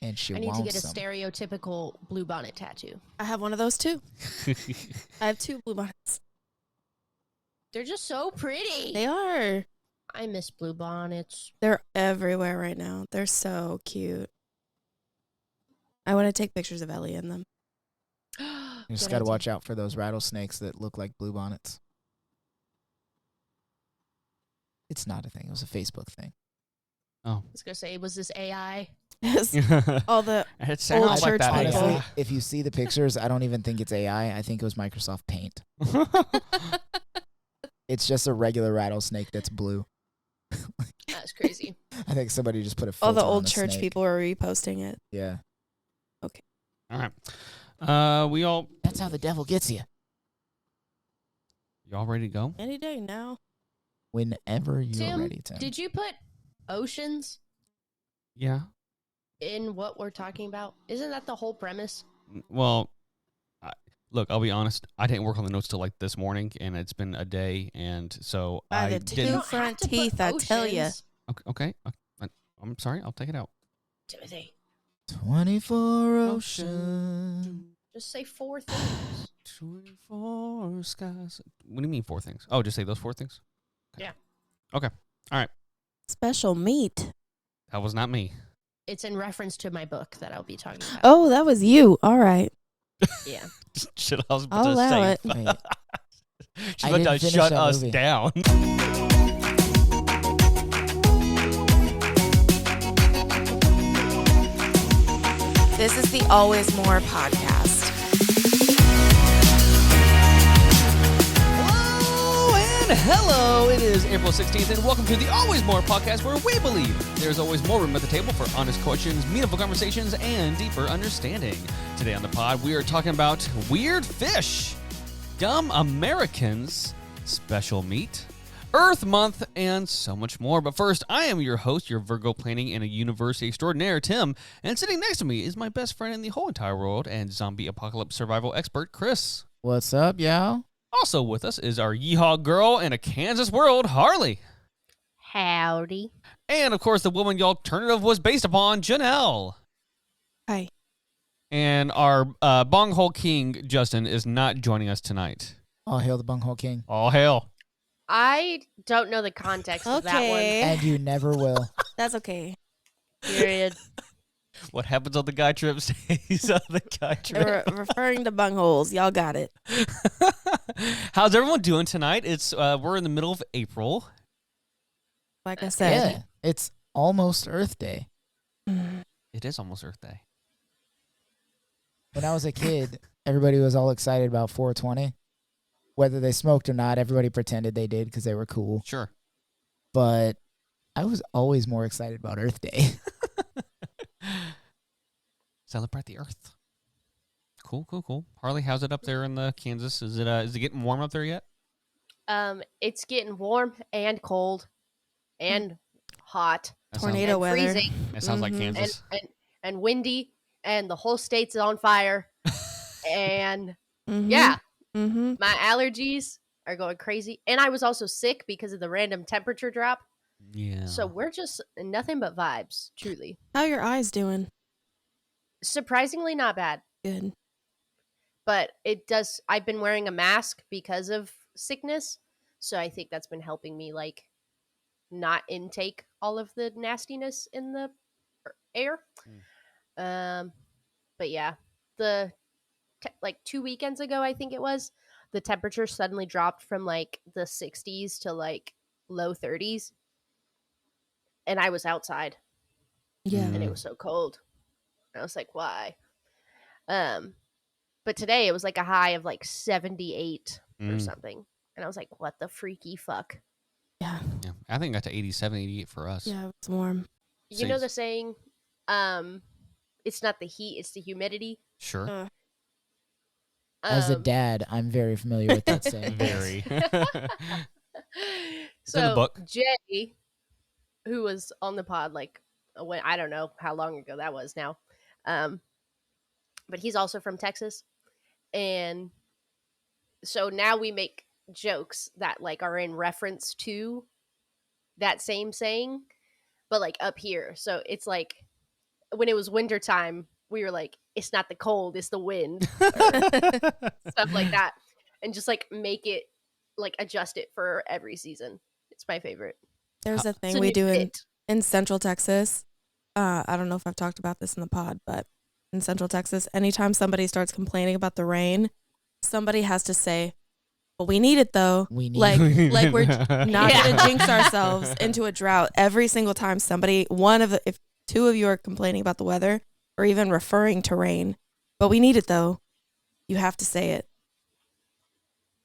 And she I need to wants get a some. stereotypical bluebonnet tattoo. I have one of those too. I have 2 bluebonnets. They're just so pretty. They are. I miss bluebonnets. They're everywhere right now. They're so cute. I want to take pictures of Ellie in them. You just got to watch out for those rattlesnakes that look like bluebonnets. It's not a thing. It was a Facebook thing. Oh. I was going to say, was this AI? Yes. All the It sounds old like church that. people. Honestly, if you see the pictures, I don't even think it's AI. I think it was Microsoft Paint. It's just a regular rattlesnake that's blue. That's crazy. I think somebody just put a filter all the on old the church snake. people are reposting it. Yeah. All right. We all... That's how the devil gets you. Y'all ready to go? Any day now. Whenever you're Tim, ready, Tim. did you put oceans Yeah. in what we're talking about? Isn't that the whole premise? Well, look, I'll be honest. I didn't work on the notes till like this morning, and it's been a day, and so By I the didn't... two You don't front have to put teeth, I tell ya. oceans. Okay. I'm sorry. I'll take it out. Timothy, 24 ocean. just say 4 things. 24 skies. What do you mean 4 things? Oh, just say those 4 things? Okay. Yeah. Okay. All right. Special meat. That was not me. It's in reference to my book that I'll be talking about. Oh, that was you. All right. Yeah. Shit, I was about I'll to allow say. it. Wait, She's I about didn't to finish shut that us movie. down. This is the Always More podcast. Hello, it is April 16th, and welcome to the Always More podcast, where we believe there's always more room at the table for honest questions, meaningful conversations, and deeper understanding. Today on the pod, we are talking about weird fish, dumb Americans, special meat, Earth Month, and so much more. But first, I am your host, your Virgo planning and a university extraordinaire, Tim, and sitting next to me is my best friend in the whole entire world and zombie apocalypse survival expert, Chris. What's up, y'all? Also with us is our yeehaw girl in a Kansas world, Harley. Howdy. And, of course, the woman the alternative was based upon, Janelle. Hi. And our bonghole king, Justin, is not joining us tonight. All hail the bunghole king. All hail. I don't know the context of that Okay. And you never will. That's okay. one. Period. What happens on the guy trip stays on the guy trip. Referring to bungholes. Y'all got it. How's everyone doing tonight? It's we're in the middle of April. Like I Yeah. said. It's almost Earth Day. It is almost Earth Day. When I was a kid, everybody was all excited about 420. Whether they smoked or not, everybody pretended they did because they were cool. Sure. But I was always more excited about Earth Day. Celebrate the Earth. Cool. Harley, how's it up there in the Kansas? Is it getting warm up there yet? It's getting warm and cold and hot That Tornado and weather. freezing Sounds, that sounds like Mhm. Kansas. and windy, and the whole state's on fire. And Mhm. yeah, Mm-hmm. my allergies are going crazy. And I was also sick because of the random temperature drop. Yeah. So we're just nothing but vibes, truly. How your eyes doing? Surprisingly not bad. Good. But I've been wearing a mask because of sickness. So I think that's been helping me like not intake all of the nastiness in the air. But yeah, like 2 weekends ago, I think it was, the temperature suddenly dropped from like the 60s to like low 30s. And I was outside Yeah. and it was so cold. And I was like, why? But today it was like a high of like 78 or something. And I was like, what the freaky fuck? Yeah. Yeah. I think it got to 87, 88 for us. Yeah, it's warm. You know the saying, it's not the heat, it's the humidity. Sure. As a Um, dad, I'm very familiar with that saying. Very. It's so in the book. Jay, who was on the pod like when I don't know how long ago that was now, but he's also from Texas, and so now we make jokes that like are in reference to that same saying, but like up here. So it's like when it was wintertime, we were like, it's not the cold, it's the wind, stuff like that, and just like make it like adjust it for every season. It's my favorite. There's a It's thing a we new do bit. in Central Texas. I don't know if I've talked about this in the pod, but in Central Texas, anytime somebody starts complaining about the rain, somebody has to say, "But we need it though." We need like we're not Yeah. gonna jinx ourselves into a drought. Every single time if two of you are complaining about the weather or even referring to rain, but we need it though, you have to say it.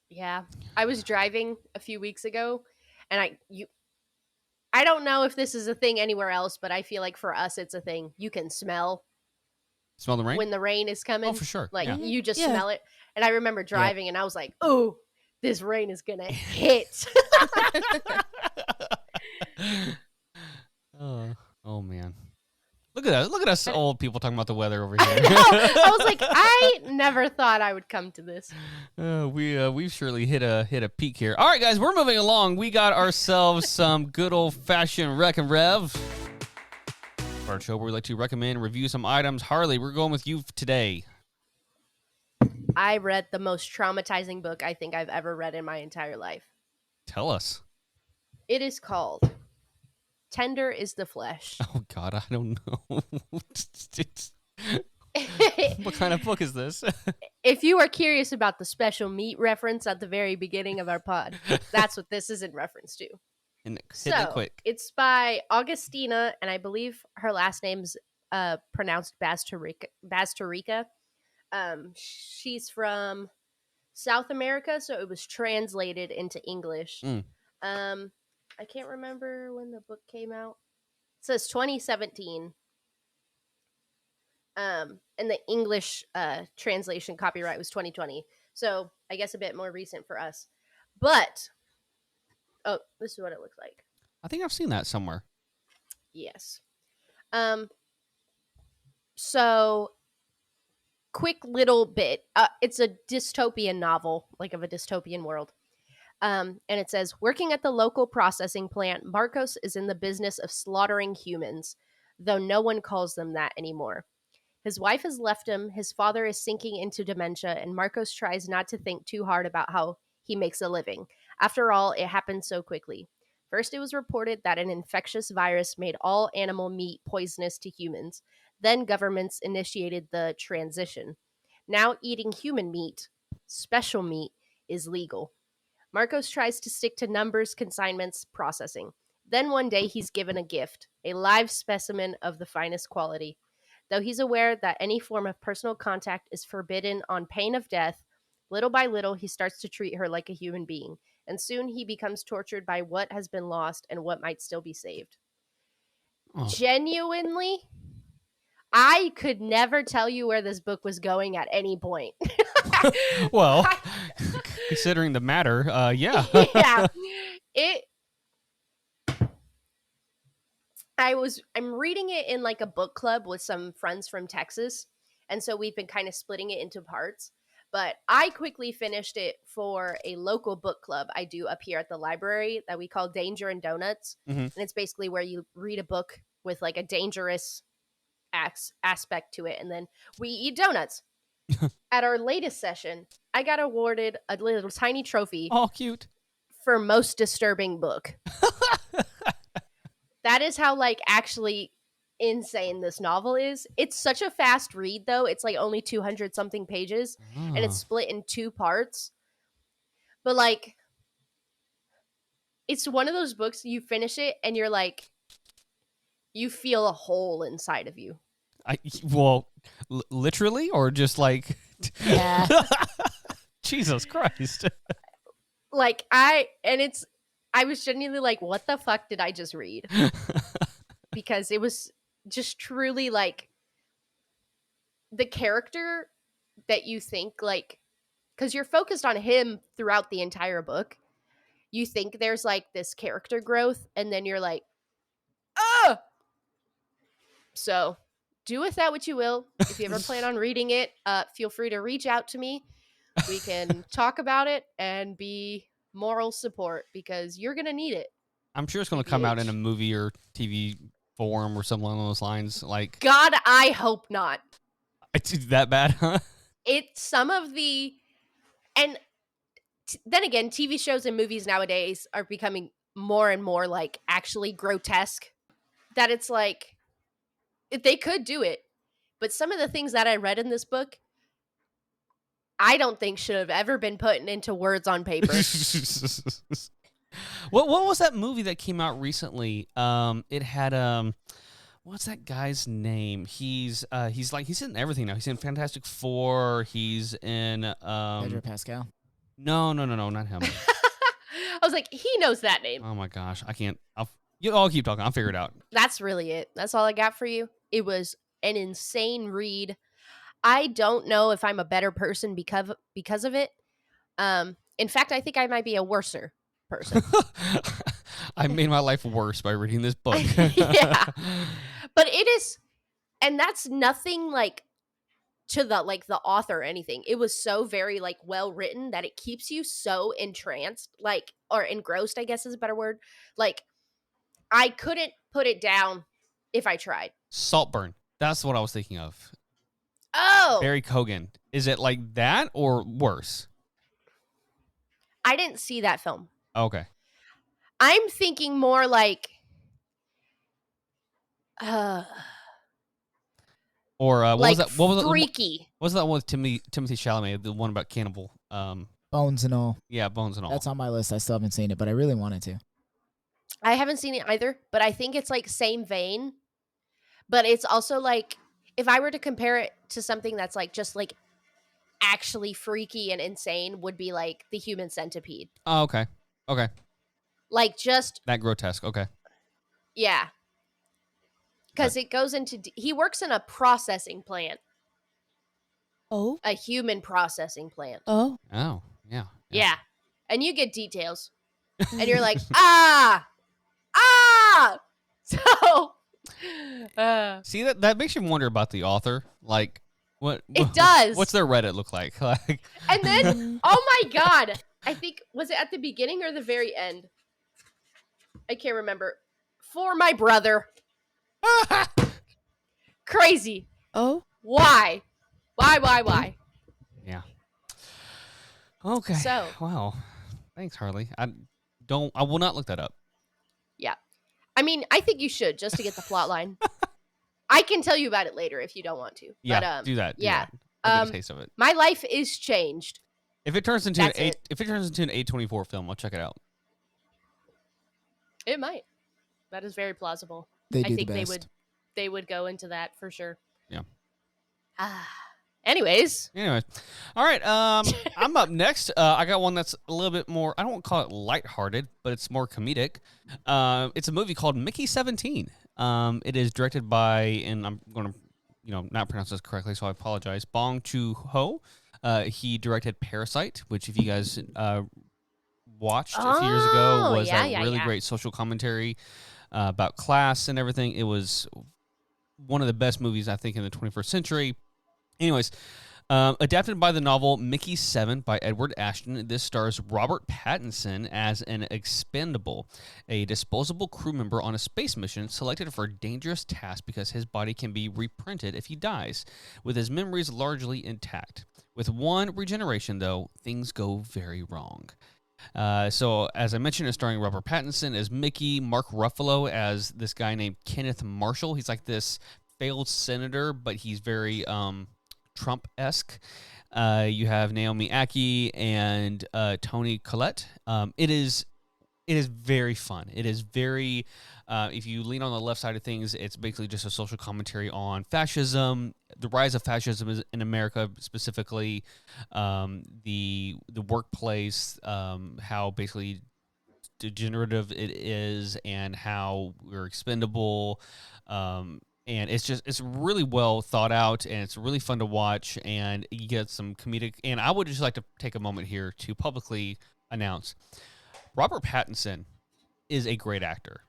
Yeah, I was driving a few weeks ago, and I don't know if this is a thing anywhere else, but I feel like for us it's a thing. You can smell Smell the rain? when the rain is coming. Oh, for sure. Like Yeah. you just Yeah. smell it. And I remember driving, and I was like, "Oh, this rain is gonna hit." Oh man. Look at us old people talking about the weather over I here. know. I was like, I never thought I would come to this. We've surely hit a peak here. All right, guys, we're moving along. We got ourselves some good old fashioned Rec and Rev. Our show where we like to recommend and review some items. Harley, we're going with you today. I read the most traumatizing book I think I've ever read in my entire life. Tell us. It is called Tender is the Flesh. Oh God, I don't know. What kind of book is this? If you are curious about the special meat reference at the very beginning of our pod, that's what this is in reference to. And hit it So quick. it's by Augustina, and I believe her last name's pronounced Basterica. She's from South America, so it was translated into English. Mm. I can't remember when the book came out. It says 2017. And the English translation copyright was 2020. So I guess a bit more recent for us. But, oh, this is what it looks like. I think I've seen that somewhere. Yes. So, quick little bit. It's a dystopian novel, like of a dystopian world. And it says, working at the local processing plant, Marcos is in the business of slaughtering humans, though no one calls them that anymore. His wife has left him, his father is sinking into dementia, and Marcos tries not to think too hard about how he makes a living. After all, it happened so quickly. First, it was reported that an infectious virus made all animal meat poisonous to humans. Then governments initiated the transition. Now eating human meat, special meat, is legal. Marcos tries to stick to numbers, consignments, processing. Then one day he's given a gift, a live specimen of the finest quality. Though he's aware that any form of personal contact is forbidden on pain of death, little by little he starts to treat her like a human being, and soon he becomes tortured by what has been lost and what might still be saved. Oh. Genuinely, I could never tell you where this book was going at any point. Well, considering the matter, yeah. Yeah. I'm reading it in like a book club with some friends from Texas, and so we've been kind of splitting it into parts. But I quickly finished it for a local book club I do up here at the library that we call Danger and Donuts. Mhm. And it's basically where you read a book with like a dangerous aspect to it, and then we eat donuts. At our latest session, I got awarded a little tiny trophy Oh, cute. for most disturbing book. That is how like actually insane this novel is. It's such a fast read though. It's like only 200 something pages and it's split in 2 parts. But like it's one of those books you finish it and you're like you feel a hole inside of you. Literally or just like Yeah. Jesus Christ. Like I was genuinely like, what the fuck did I just read? Because it was just truly like the character that you think like, because you're focused on him throughout the entire book. You think there's like this character growth, and then you're like, oh. So do with that what you will. If you ever plan on reading it, feel free to reach out to me. We can talk about it and be moral support because you're gonna need it. I'm sure it's going to come out in TBH. a movie or TV form or something along those lines? Like, God, I hope not. it's that bad, huh? It's some of the, and then again, TV shows and movies nowadays are becoming more and more like actually grotesque. That it's like, if they could do it, but some of the things that I read in this book, I don't think should have ever been put into words on paper. What was that movie that came out recently? It had what's that guy's name? He's in everything now. He's in Fantastic Four. He's in Pedro Pascal. No, not him. I was like, he knows that name. Oh my gosh, I can't. I'll keep talking. I'll figure it out. That's really it. That's all I got for you. It was an insane read. I don't know if I'm a better person because of it. In fact, I think I might be a worser person. I made my life worse by reading this book. Yeah. But it is, and that's nothing like to the author or anything. It was so very like well written that it keeps you so entranced, like, or engrossed, I guess is a better word. Like, I couldn't put it down if I tried. Saltburn. That's what I was thinking of. Oh, Barry Kogan. Is it like that or worse? I didn't see that film. Okay. I'm thinking more like, Or what like was that? What was freaky. What was that one with Timothy Chalamet? The one about cannibal. Bones and all. Yeah, Bones and all. That's on my list. I still haven't seen it, but I really wanted to. I haven't seen it either, but I think it's like same vein. But it's also like, if I were to compare it to something that's like just like actually freaky and insane, would be like The Human Centipede. Oh, okay. Okay. Like just That grotesque. Okay. yeah, because it goes into he works in a processing plant, Oh. a human processing plant. Oh. Oh, yeah. Yeah, and you get details, and you're like So See, that makes you wonder about the author. Like, what? It does. What's their Reddit look like? Like, and then oh my god, I think, was it at the beginning or the very end? I can't remember. For my brother. Crazy. Oh. Why? Why? yeah. Okay. So. Wow. Thanks, Harley. I will not look that up. Yeah. I mean, I think you should, just to get the plot line. I can tell you about it later if you don't want to. Yeah. But, do that. yeah. I'll get a taste of it. My life is changed. If it turns into That's an it. if it turns into an A24 film, I'll check it out. It might. That is very plausible. They do I think the best. they would go into that for sure. Yeah. Anyways. Anyway, all right. I'm up next. I got one that's a little bit more. I don't want to call it lighthearted, but it's more comedic. It's a movie called Mickey 17. It is directed by, and I'm going to, not pronounce this correctly, so I apologize. Bong Joon-ho. He directed Parasite, which, if you guys watched a few years ago, was a really great social commentary about class and everything. It was one of the best movies, I think, in the 21st century. Anyways, adapted by the novel Mickey 7 by Edward Ashton, this stars Robert Pattinson as an expendable, a disposable crew member on a space mission selected for a dangerous task because his body can be reprinted if he dies, with his memories largely intact. With one regeneration, though, things go very wrong. So, as I mentioned, it's starring Robert Pattinson as Mickey, Mark Ruffalo as this guy named Kenneth Marshall. He's like this failed senator, but he's very Trump-esque. You have Naomi Ackie and Toni Collette. It is very fun. It is very, if you lean on the left side of things, it's basically just a social commentary on fascism, the rise of fascism in America, specifically the workplace, how basically degenerative it is, and how we're expendable. And it's really well thought out, and it's really fun to watch, and you get some comedic. And I would just like to take a moment here to publicly announce Robert Pattinson is a great actor.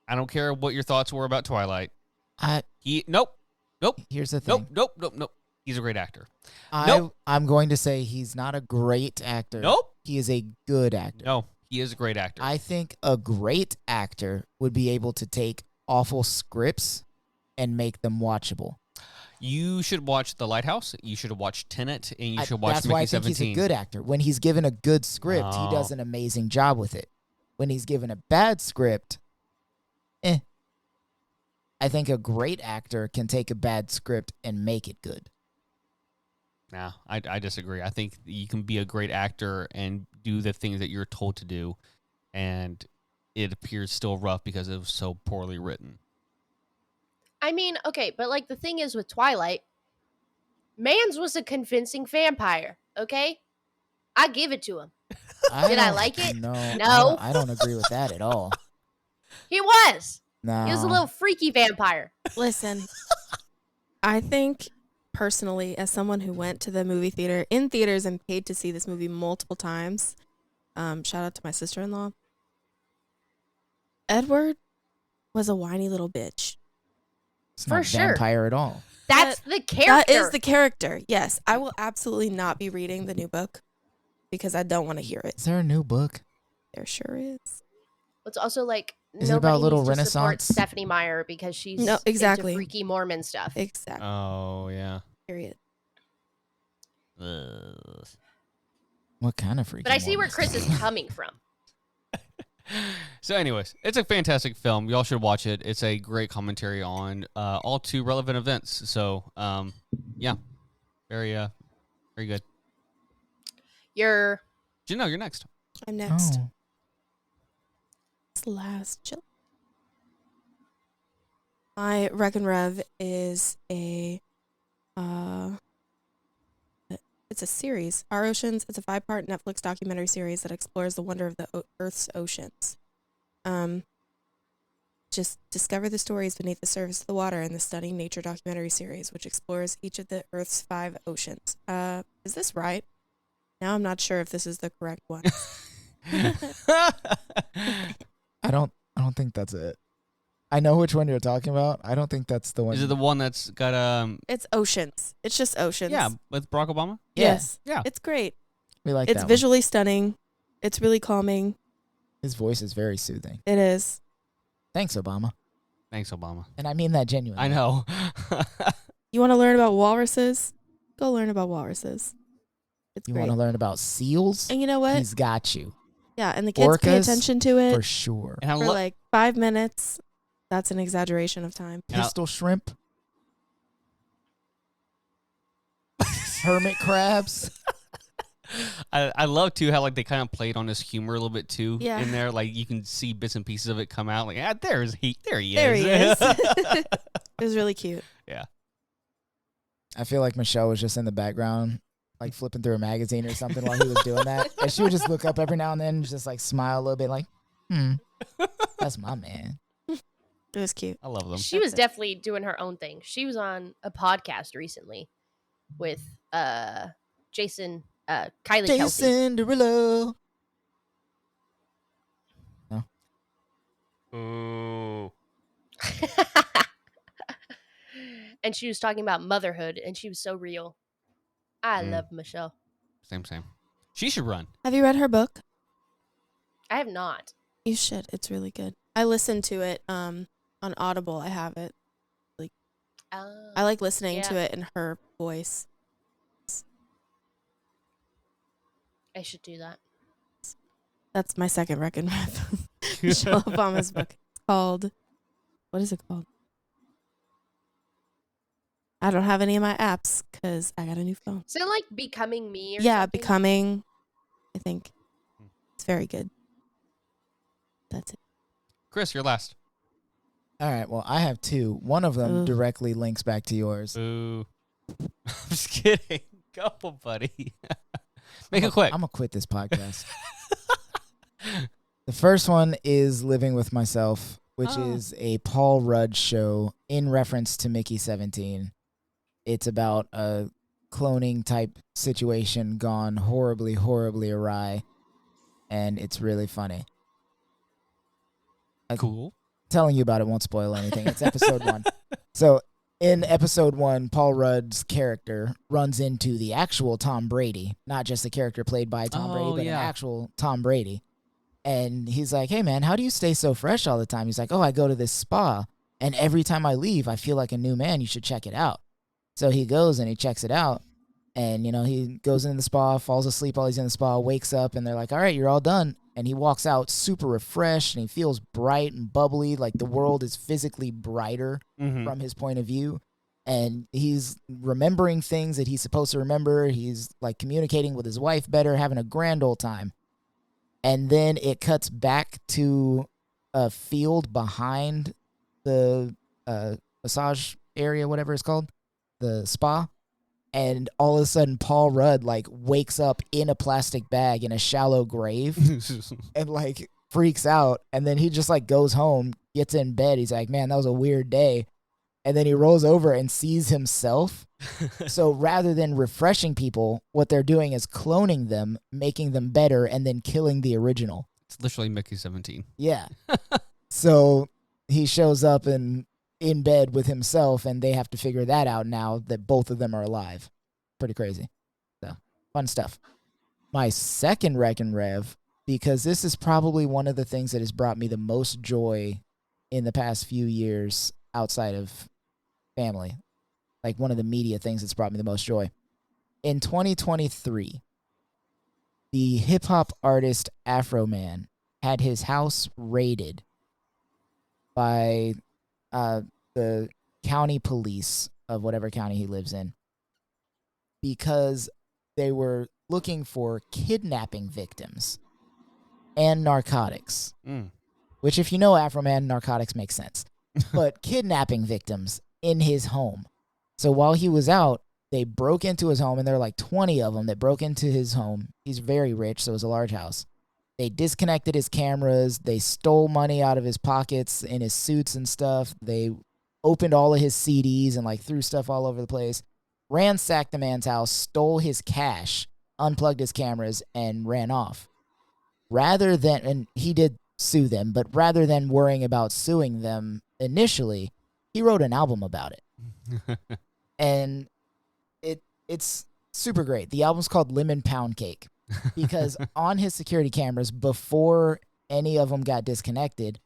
I don't care what your thoughts were about Twilight. Nope. Here's the thing. Nope. He's a great actor. I'm going to say he's not a great actor. Nope. He is a good actor. No, he is a great actor. I think a great actor would be able to take awful scripts and make them watchable. You should watch The Lighthouse. You should watch Tenet, and you should watch That's Mickey why I think 17. he's a good actor. When he's given a good script, he Oh. does an amazing job with it. When he's given a bad script, I think a great actor can take a bad script and make it good. Nah, I disagree. I think you can be a great actor and do the things that you're told to do, and it appears still rough because it was so poorly written. I mean, okay, but like the thing is with Twilight, Mans was a convincing vampire, okay? I give it to him. Did I don't- like it? No. No. I don't agree with that at all. He was. No. He was a little freaky vampire. Listen, I think personally, as someone who went to the movie theater in theaters and paid to see this movie multiple times, shout out to my sister-in-law. Edward was a whiny little bitch. It's For not sure. vampire at all. That's the character. That is the character. Yes, I will absolutely not be reading the new book because I don't want to hear it. Is there a new book? There sure is. It's also like Is it nobody about little needs to support Renaissance? Stephanie Meyer because she's No, exactly. into freaky Mormon stuff. Exactly. Oh, yeah. Period. Ugh. What kind of freaky? But I see where Mormons? Chris is coming from. So, anyways, it's a fantastic film. Y'all should watch it. It's a great commentary on all too relevant events. So, yeah, very good. You're Gino, you're next. I'm next. Oh. It's last chill. My Rec and Rev is it's a series. Our Oceans. It's a 5-part Netflix documentary series that explores the wonder of the Earth's oceans. Just discover the stories beneath the surface of the water in the stunning nature documentary series, which explores each of the Earth's 5 oceans. Is this right? Now I'm not sure if this is the correct one. I don't think that's it. I know which one you're talking about. I don't think that's the one. Is it the one that's got It's oceans. It's just oceans. yeah, with Barack Obama? Yeah. Yes. Yeah. It's great. We like It's that visually stunning. It's really calming. one. His voice is very soothing. It is. Thanks, Obama. Thanks, Obama. And I mean that genuinely. I know. You want to learn about walruses? Go learn about walruses. It's You great. want to learn about seals? And you know what? He's got you Yeah, and the kids pay Orcas, attention to it for sure. And I for love. like 5 minutes. That's an exaggeration of time. And I- Pistol shrimp. Hermit crabs. I love too how like they kind of played on his humor a little bit too. Yeah. In there, like you can see bits and pieces of it come out. Like, there he is. There he is. It was really cute. I feel like Michelle was just in the background, like flipping through a magazine or something while he was doing that. And she would just look up every now and then and just like smile a little bit like, that's my man. It was cute. I love them. she was That's it. definitely doing her own thing. She was on a podcast recently with Kylie Kelsey. Cinderella. Ooh. And she was talking about motherhood, and she was so real. I Mm. love Michelle. Same. She should run. Have you read her book? I have not. You should. It's really good. I listened to it on Audible. I have it. I like listening to Yeah. it in her voice. I should do that. That's my second Rec and Rev. Michelle Obama's book. It's called, what is it called? I don't have any of my apps because I got a new phone. Is it like Becoming Me or Yeah, something? Becoming. I think it's very good. That's it. Chris, you're last. All right. Well, I have two. One of them Ugh. directly links back to yours. Ooh. I'm just kidding. Go, buddy. Make it quick. I'm going to quit this podcast. The first one is Living with Myself, which Oh. is a Paul Rudd show in reference to Mickey 17. It's about a cloning type situation gone horribly, horribly awry, and it's really funny. Cool. Telling you about it won't spoil anything. It's episode 1. So in episode 1, Paul Rudd's character runs into the actual Tom Brady, not just the character played by Tom Brady, Oh, but yeah. an actual Tom Brady. And he's like, hey, man, how do you stay so fresh all the time? He's like, oh, I go to this spa. And every time I leave, I feel like a new man. You should check it out. So he goes and he checks it out. And, he goes in the spa, falls asleep while he's in the spa, wakes up, and they're like, all right, you're all done. And he walks out super refreshed, and he feels bright and bubbly, like the world is physically brighter from his point of view. And he's remembering things that he's supposed to remember. He's, like, communicating with his wife better, having a grand old time. And then it cuts back to a field behind the massage area, whatever it's called, the spa. And all of a sudden, Paul Rudd, like, wakes up in a plastic bag in a shallow grave and, like, freaks out. And then he just, like, goes home, gets in bed. He's like, man, that was a weird day. And then he rolls over and sees himself. So rather than refreshing people, what they're doing is cloning them, making them better, and then killing the original. It's literally Mickey 17. Yeah. So he shows up in bed with himself, and they have to figure that out now that both of them are alive. Pretty crazy. So, fun stuff. My second Rec and Rev, because this is probably one of the things that has brought me the most joy in the past few years outside of family. Like, one of the media things that's brought me the most joy. In 2023, the hip-hop artist Afro Man had his house raided by the county police of whatever county he lives in because they were looking for kidnapping victims and narcotics. Which, if you know Afro Man, narcotics make sense. But kidnapping victims in his home. So while he was out, they broke into his home, and there were like 20 of them that broke into his home. He's very rich, so it was a large house. They disconnected his cameras. They stole money out of his pockets in his suits and stuff. They opened all of his CDs and, like, threw stuff all over the place. Ransacked the man's house, stole his cash, unplugged his cameras, and ran off. And he did sue them, but rather than worrying about suing them initially, he wrote an album about it. And it's super great. The album's called Lemon Pound Cake. Because on his security cameras, before any of them got disconnected,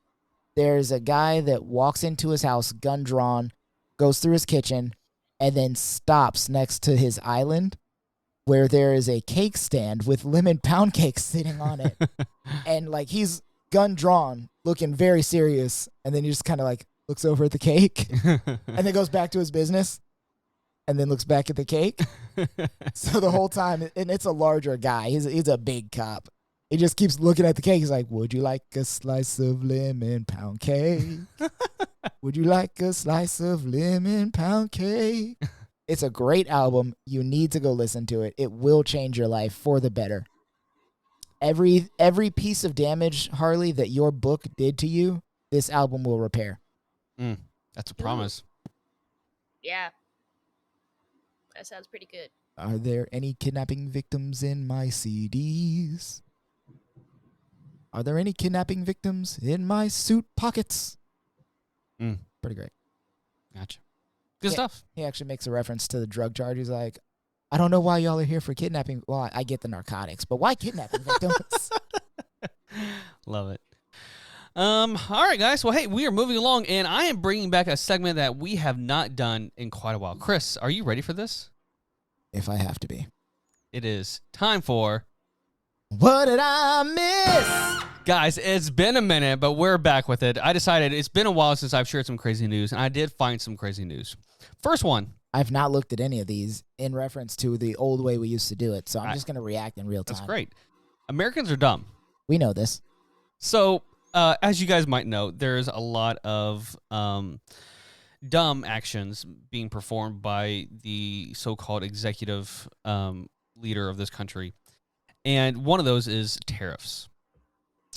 there's a guy that walks into his house, gun drawn, goes through his kitchen, and then stops next to his island where there is a cake stand with lemon pound cake sitting on it. And, like, he's gun drawn, looking very serious, and then he just kind of, like, looks over at the cake and then goes back to his business. And then looks back at the cake. So the whole time, and it's a larger guy. He's a big cop. He just keeps looking at the cake. He's like, would you like a slice of lemon pound cake? Would you like a slice of lemon pound cake? It's a great album. You need to go listen to it. It will change your life for the better. Every piece of damage, Harley, that your book did to you, this album will repair. That's a promise. Yeah. That sounds pretty good. Are there any kidnapping victims in my CDs? Are there any kidnapping victims in my suit pockets? Pretty great. Gotcha. Good stuff. He actually makes a reference to the drug charge. He's like, I don't know why y'all are here for kidnapping. Well, I get the narcotics, but why kidnapping victims? Love it. All right, guys. Well, hey, we are moving along, and I am bringing back a segment that we have not done in quite a while. Chris, are you ready for this? If I have to be. It is time for... What did I miss? Guys, it's been a minute, but we're back with it. I decided it's been a while since I've shared some crazy news, and I did find some crazy news. First one. I've not looked at any of these in reference to the old way we used to do it, so I'm just going to react in real time. That's great. Americans are dumb. We know this. So... as you guys might know, there's a lot of dumb actions being performed by the so-called executive leader of this country. And one of those is tariffs,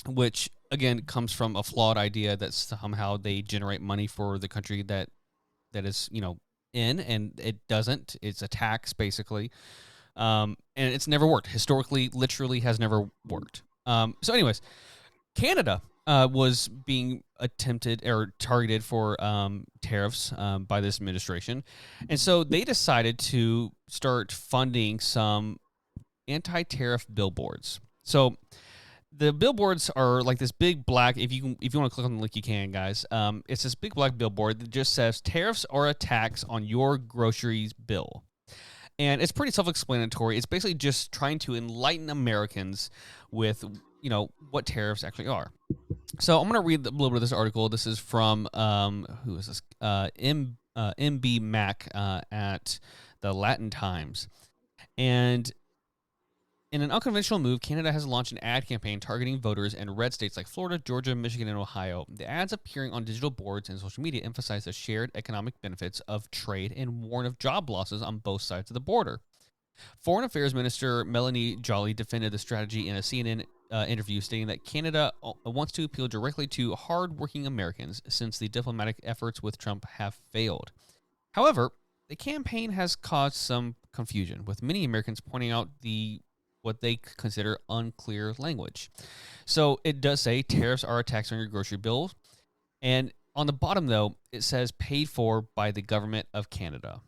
which, again, comes from a flawed idea that somehow they generate money for the country that is, in, and it doesn't. It's a tax, basically. And it's never worked. Historically, literally has never worked. So anyways, Canada was being attempted or targeted for tariffs by this administration. And so they decided to start funding some anti-tariff billboards. So The billboards are like this big black. If you want to click on the link, you can, guys. It's this big black billboard that just says "Tariffs are a tax on your groceries bill," and it's pretty self-explanatory. It's basically just trying to enlighten Americans with what tariffs actually are. So I'm going to read a little bit of this article. This is from who is this? MB Mac at the Latin Times, and in an unconventional move, Canada has launched an ad campaign targeting voters in red states like Florida, Georgia, Michigan, and Ohio. The ads appearing on digital boards and social media emphasize the shared economic benefits of trade and warn of job losses on both sides of the border. Foreign Affairs Minister Melanie Joly defended the strategy in a CNN interview, stating that Canada wants to appeal directly to hard-working Americans since the diplomatic efforts with Trump have failed. However, the campaign has caused some confusion, with many Americans pointing out what they consider unclear language. So it does say tariffs are a tax on your grocery bills. And on the bottom, though, it says paid for by the government of Canada.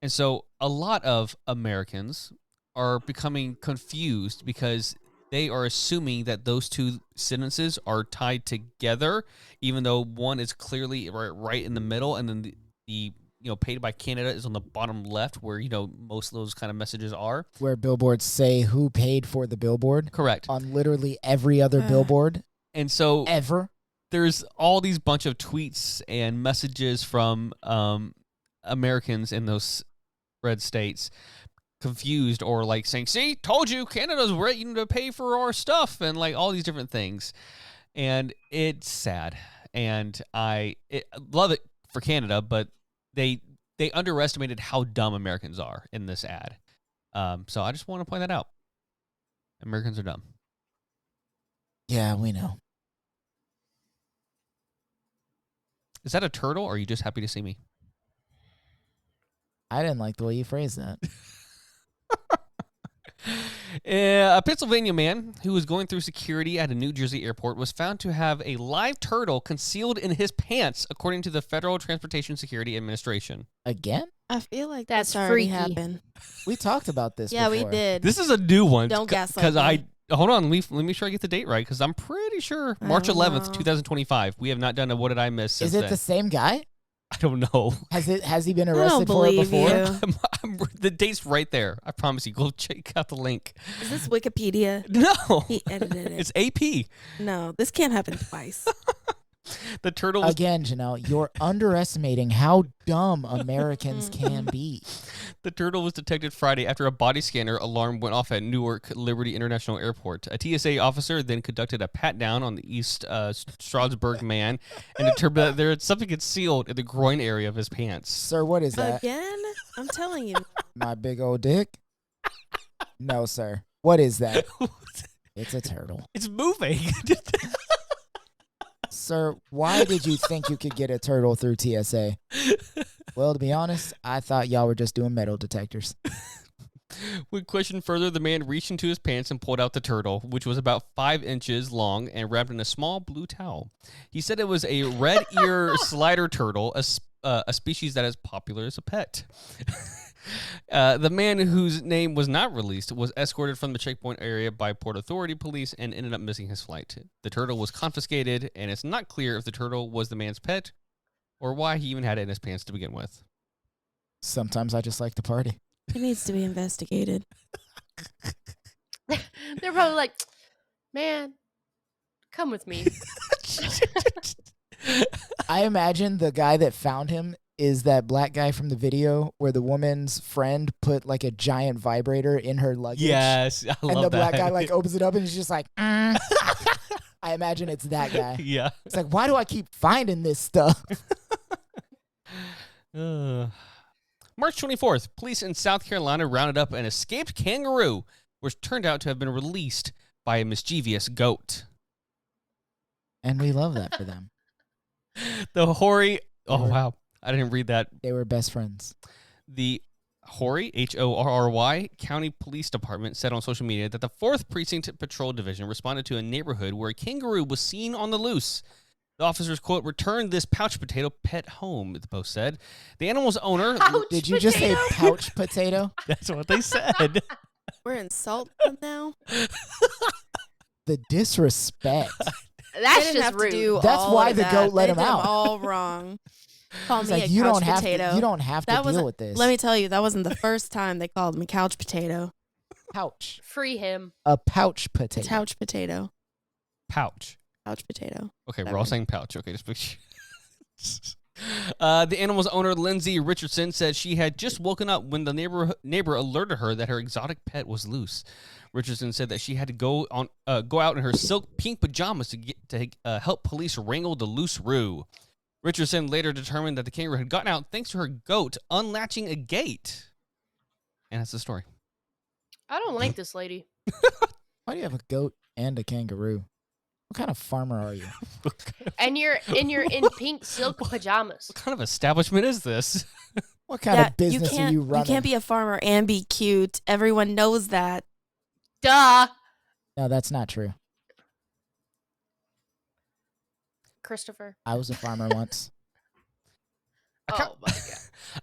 And so a lot of Americans are becoming confused because they are assuming that those two sentences are tied together, even though one is clearly right in the middle, and then the paid by Canada is on the bottom left, where most of those kind of messages are. Where billboards say who paid for the billboard. Correct. On literally every other billboard. And so ever. There's all these bunch of tweets and messages from Americans in those red states, confused or like saying, "See, told you, Canada's ready to pay for our stuff," and like all these different things. And it's sad, and I love it for Canada, but they underestimated how dumb Americans are in this ad. So I just want to point that out. Americans are dumb. Yeah, we know. Is that a turtle, or are you just happy to see me? I didn't like the way you phrased that. A Pennsylvania man who was going through security at a New Jersey airport was found to have a live turtle concealed in his pants, according to the Federal Transportation Security Administration. Again? I feel like That's that's already freaky. happened. We talked about this Yeah, before. we did. This is a new one. Don't gaslight Because me. hold on, let me sure I get the date right, because I'm pretty sure I March don't 11th, know. 2025. We have not done a What Did I Miss since Is it then. the same guy? I don't know. Has he been I don't arrested for it believe before? you. The date's right there. I promise you. Go check out the link. Is this Wikipedia? No. He edited it. It's AP. No, this can't happen twice. The turtle was Again, Janelle, you're underestimating how dumb Americans can be. The turtle was detected Friday after a body scanner alarm went off at Newark Liberty International Airport. A TSA officer then conducted a pat-down on the East Stroudsburg man and determined that there was something concealed in the groin area of his pants. Sir, what is that? Again? I'm telling you. My big old dick? No, sir. What is that? It's a turtle. It's moving. Sir, why did you think you could get a turtle through TSA? Well, to be honest, I thought y'all were just doing metal detectors. When questioned further, the man reached into his pants and pulled out the turtle, which was about 5 inches long and wrapped in a small blue towel. He said it was a red ear slider turtle, a species that is popular as a pet. The man, whose name was not released, was escorted from the checkpoint area by Port Authority police and ended up missing his flight. The turtle was confiscated, and it's not clear if the turtle was the man's pet or why he even had it in his pants to begin with. Sometimes I just like to party. It needs to be investigated. They're probably like, man, come with me. I imagine the guy that found him is that black guy from the video where the woman's friend put like a giant vibrator in her luggage. Yes, I love And the black that. guy like opens it up and he's just like, I imagine it's that guy. Yeah. It's like, why do I keep finding this stuff? March 24th, police in South Carolina rounded up an escaped kangaroo, which turned out to have been released by a mischievous goat. And we love that for them. The Horry... Oh, wow. I didn't read that. They were best friends. The Horry, Horry, County Police Department said on social media that the 4th Precinct Patrol Division responded to a neighborhood where a kangaroo was seen on the loose. The officers, quote, returned this pouch potato pet home, the Post said. The animal's owner... Ouch, Did you just say potato. pouch potato? That's what they said. We're insulting now. The disrespect. They That's didn't just have rude. to do That's all why of the that. goat let They him did out. all wrong. Call It's me like a you couch don't have potato. to. You don't have to That deal wasn't. with this. Let me tell you, that wasn't the first time they called me couch potato. pouch. Free him. A pouch potato. Couch potato. Pouch. Couch potato. Okay, we're Whatever. all saying pouch. Okay, just make sure. The animal's owner, Lindsay Richardson, said she had just woken up when the neighbor alerted her that her exotic pet was loose. Richardson said that she had to go out in her silk pink pajamas to help police wrangle the loose roo. Richardson later determined that the kangaroo had gotten out thanks to her goat unlatching a gate. And that's the story. I don't like this lady. Why do you have a goat and a kangaroo? What kind of farmer are you? And you're in pink silk pajamas. What kind of establishment is this? What kind of business are you running? You can't be a farmer and be cute. Everyone knows that. Duh. No, that's not true. Christopher. I was a farmer once. Oh my god.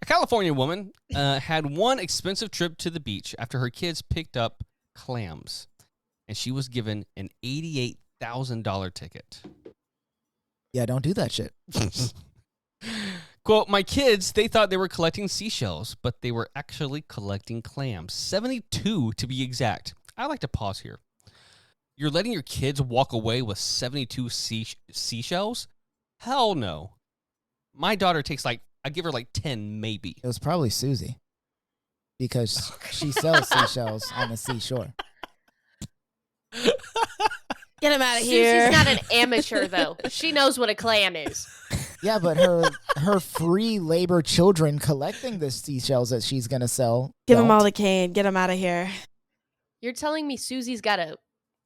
A California woman had one expensive trip to the beach after her kids picked up clams, and she was given an $88,000 ticket. Yeah, don't do that shit. Quote, my kids, they thought they were collecting seashells, but they were actually collecting clams. 72 to be exact. I like to pause here. You're letting your kids walk away with 72 seashells? Hell no. My daughter takes I give her 10 maybe. It was probably Susie. Because she sells seashells on the seashore. Get him out of here. Susie's not an amateur though. She knows what a clam is. Yeah, but her free labor children collecting the seashells that she's going to sell. Give him don't. all the cane. Get him out of here. You're telling me Susie's got a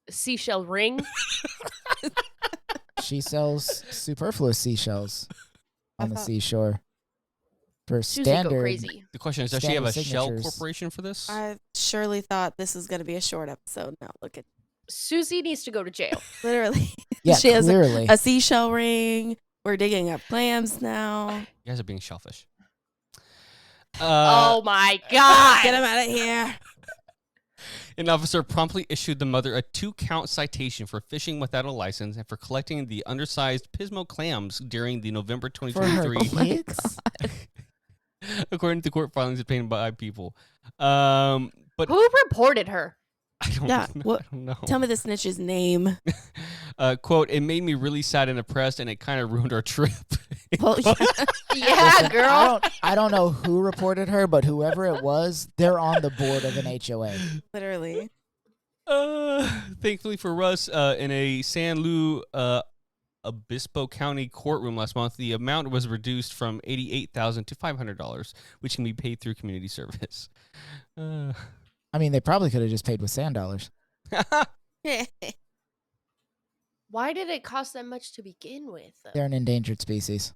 seashell ring? She sells superfluous seashells on the seashore. For Susie standard. go crazy. The question is, does she have a Standard shell signatures. corporation for this? I surely thought this was going to be a short episode. No, look at Susie needs to go to jail. literally. Yeah, she has clearly. a seashell ring. We're digging up clams now. You guys are being shellfish. Oh my god. Get him out of here. An officer promptly issued the mother a 2-count citation for fishing without a license and for collecting the undersized Pismo clams during the November For her 2023, kids? according to court filings obtained by People. But Who reported her? I don't Yeah, know. what- I don't know. Tell me the snitch's name. Quote, it made me really sad and depressed, and it kind of ruined our trip. Well, yeah. Yeah, Listen, girl. I don't know who reported her, but whoever it was, they're on the board of an HOA. Literally. Thankfully for Russ, in a San Luis Obispo County courtroom last month, the amount was reduced from $88,000 to $500, which can be paid through community service. I mean, they probably could have just paid with sand dollars. Why did it cost that much to begin with? Though? They're an endangered species.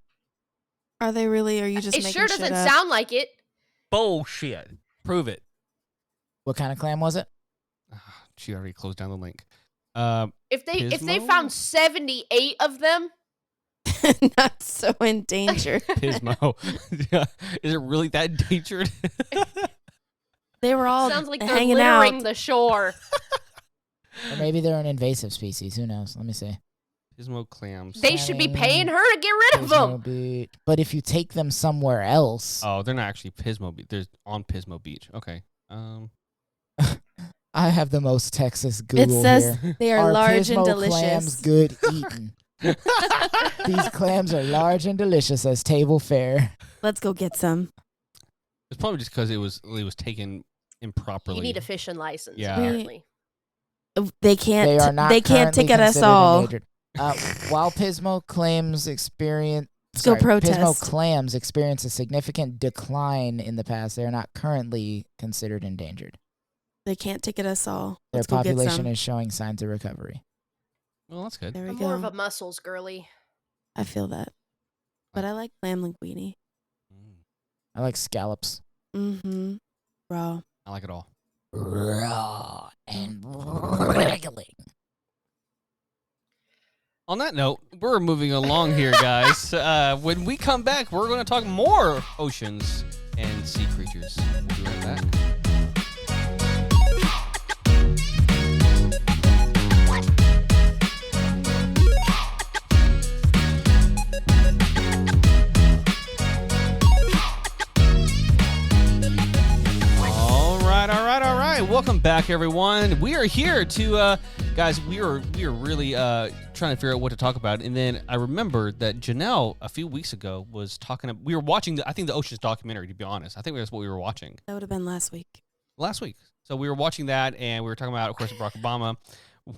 Are they really? Or are you just It making sure shit doesn't up? sound like it. Bullshit. Prove it. What kind of clam was it? She already closed down the link. If they Pismo? found 78 of them, Not so endangered. Pismo. Is it really that endangered? They were all sounds like they're hanging littering out. the shore. Or maybe they're an invasive species. Who knows? Let me see. Pismo clams. They should be paying her to get rid of them. Pismo Beach. But if you take them somewhere else, Oh, they're not actually Pismo Beach. They're on Pismo Beach. Okay. I have the most Texas It Google says here. they are large and Pismo clams delicious. good eating? These clams are large and delicious as table fare. Let's go get some. It's probably just because it was taken improperly. You need a fishing license, Yeah. apparently. They can't. They are not. They can't currently ticket us considered all. endangered. While Pismo clams experience. Let's go Pismo protest. clams experience a significant decline in the past. They are not currently considered endangered. They can't ticket us all. Their Let's go get population some. is showing signs of recovery. Well, that's good. There we I'm go. more of a mussels girly. I feel that, but I like lamb linguine. I like scallops. Mm-hmm. Raw. I like it all. Raw and wriggling. On that note, we're moving along here, guys. When we come back, we're going to talk more oceans and sea creatures. We'll be right back. right, welcome back, everyone. We are here to, guys. We are really trying to figure out what to talk about, and then I remembered that Janelle a few weeks ago was talking. We were watching I think the Oceans documentary. To be honest, I think that's what we were watching. That would have been last week. Last week, so we were watching that, and we were talking about, of course, Barack Obama.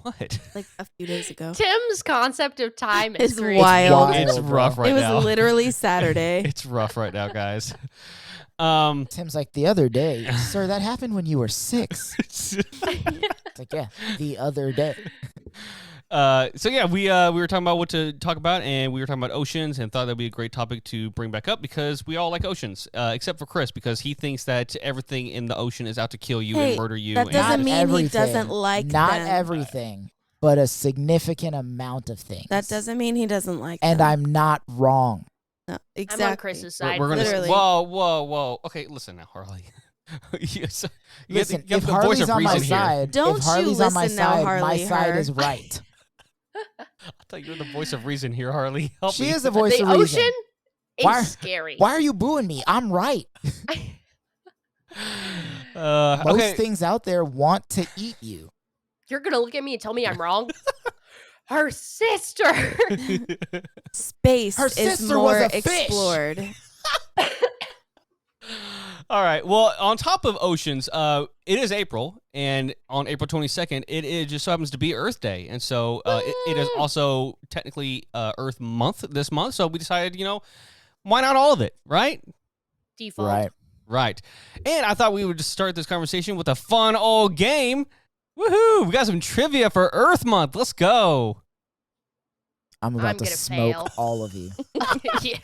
What? Like a few days ago. Tim's concept of time is It's crazy. wild. It's rough right it was now. literally Saturday. It's rough right now, guys. Tim's like, the other day, sir, that happened when you were 6. It's like, yeah, the other day. So yeah, we were talking about what to talk about, and we were talking about oceans, and thought that'd be a great topic to bring back up because we all like oceans, except for Chris, because he thinks that everything in the ocean is out to kill you and murder you. That doesn't mean everything. he doesn't like Not them. everything, but a significant amount of things. That doesn't mean he doesn't like And them. I'm not wrong. No, I'm exactly. on Chris's side. We're gonna Literally. whoa. Okay, listen now, Harley. Yes, Listen, you have if the voice Harley's of on my reason here. side, Don't if you Harley's on my listen now, side, my Harley, side her. is right. I thought you were the voice of reason here, Harley. Help She me. is the voice The of reason. ocean Why- is scary. Why are you booing me? I'm right. Most Okay. things out there want to eat you. You're gonna look at me and tell me I'm wrong? Her sister. Space Her is sister was more a fish. explored. All right. Well, on top of oceans, it is April, and on April 22nd, it just so happens to be Earth Day, and so it is also technically Earth Month this month. So we decided, why not all of it, right? Default. Right. Right. And I thought we would just start this conversation with a fun old game. Woohoo! We got some trivia for Earth Month. Let's go. I'm about I'm to gonna smoke fail. all of you. Yeah.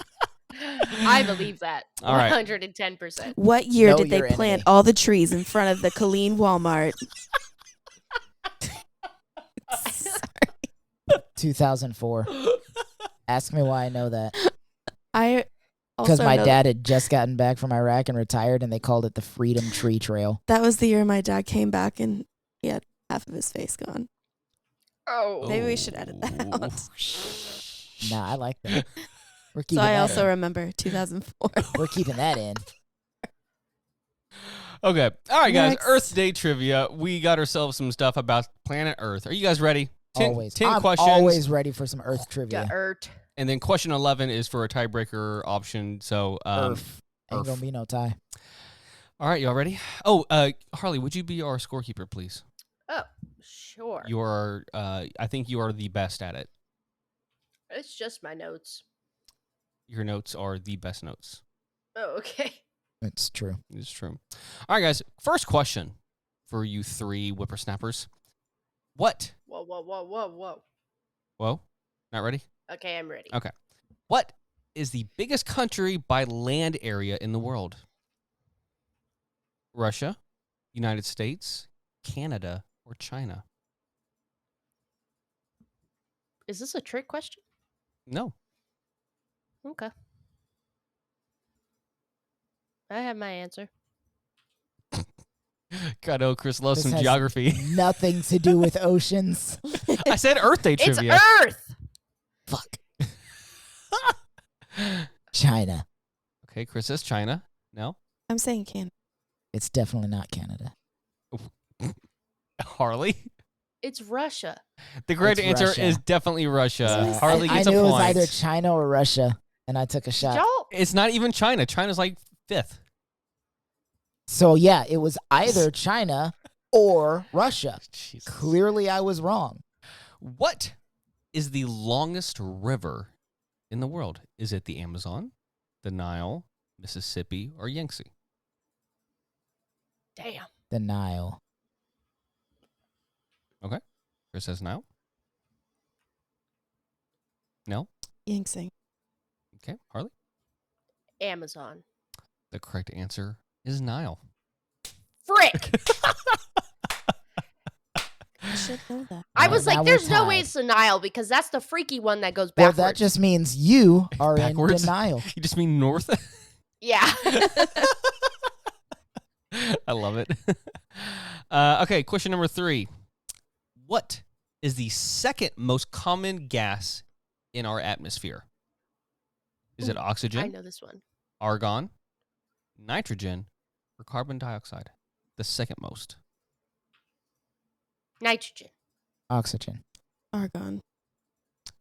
I believe that. All right. 110%. What year Know did they your plant enemy. all the trees in front of the Colleen Walmart? 2004. Ask me why I know that. I Because also my know dad had just gotten back from Iraq and retired, and they called it the Freedom Tree Trail. that was the year my dad came back and he had half of his face gone. Oh. Maybe we should edit that out. Nah, I like that. We're So keeping I that also in. remember 2004. We're keeping that in. Okay. All right, guys. Next. Earth Day trivia. We got ourselves some stuff about planet Earth. Are you guys ready? 10 Always. 10 I'm questions. always ready for some Earth trivia. Yeah, Ert. And then question 11 is for a tiebreaker option. So, Earth. Ain't Earth. gonna be no tie. All right, y'all ready? Oh, Harley, would you be our scorekeeper, please? Oh, sure. You are, I think you are the best at it. It's just my notes. Your notes are the best notes. Oh, okay. It's true. It's true. All right, guys. First question for you three whippersnappers. What? Whoa. Whoa, not ready? Okay, I'm ready. Okay. What is the biggest country by land area in the world? Russia, United States, Canada, or China? Is this a trick question? No. Okay. I have my answer. God, oh, Chris loves This some has geography. Nothing to do with oceans. I said Earth Day It's trivia. Earth. Fuck. China. Okay, Chris says China. No. I'm saying Canada. It's definitely not Canada. Harley. It's Russia. The correct It's answer Russia. is definitely Russia. Harley I gets a knew it was point. either China or Russia, and I took a shot. Y'all, It's not even China. China's like 5th. So yeah, it was either China or Russia. Jesus. Clearly, I was wrong. What is the longest river in the world? Is it the Amazon, the Nile, Mississippi, or Yangtze? damn. The Nile. Chris says Nile. No? Yangtze. Okay, Harley. Amazon. The correct answer is Nile. Frick. I should know that. I Well, was now like, we're there's no tied. way it's the Nile because that's the freaky one that goes Well, backwards. that just means you are Backwards? in denial. You just mean north? Yeah. I love it. Okay, question number 3. What is the second most common gas in our atmosphere? Is it I oxygen, know this one. argon, nitrogen, or carbon dioxide? The second most. Nitrogen. Oxygen. Argon.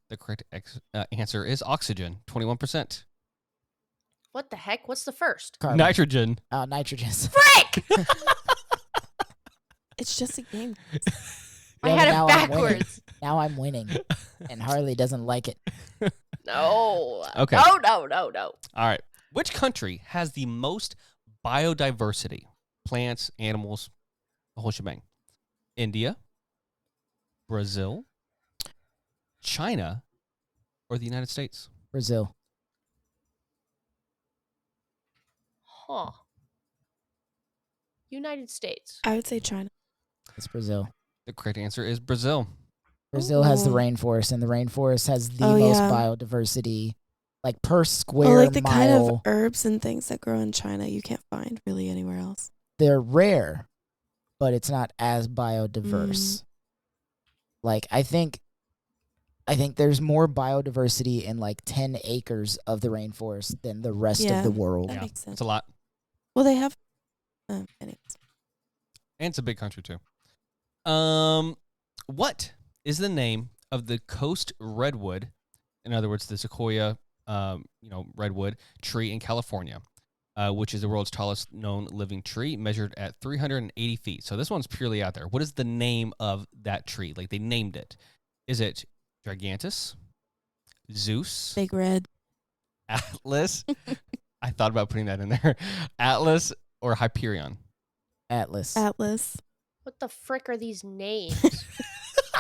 The correct answer is oxygen, 21%. What the heck? What's the first? Carbon. Nitrogen. Nitrogen. Frick! It's just a game. I Yeah, had but now it I'm winning. backwards. Now I'm winning, and Harley doesn't like it. No. Okay. No. All right. Which country has the most biodiversity? Plants, animals, the whole shebang. India, Brazil, China, or the United States? Brazil. Huh. United States. I would say China. It's Brazil. The correct answer is Brazil. Brazil has the Ooh. rainforest, and the rainforest has the Oh, most yeah. biodiversity, like per Oh, square like the mile. kind of herbs and things that grow in China you can't find really anywhere else. They're rare, but it's not as biodiverse. Like I think there's more biodiversity in like 10 acres of the rainforest than the rest Yeah. of the world. That Yeah, makes sense. it's a lot. Well, they have. Anyways. And it's a big country, too. What is the name of the coast redwood, in other words, the sequoia, redwood tree in California, which is the world's tallest known living tree, measured at 380 feet. So this one's purely out there. What is the name of that tree? Like, they named it. Is it Gigantus, Zeus, Big Red. Atlas? I thought about putting that in there. Atlas or Hyperion? Atlas. Atlas. What the frick are these names?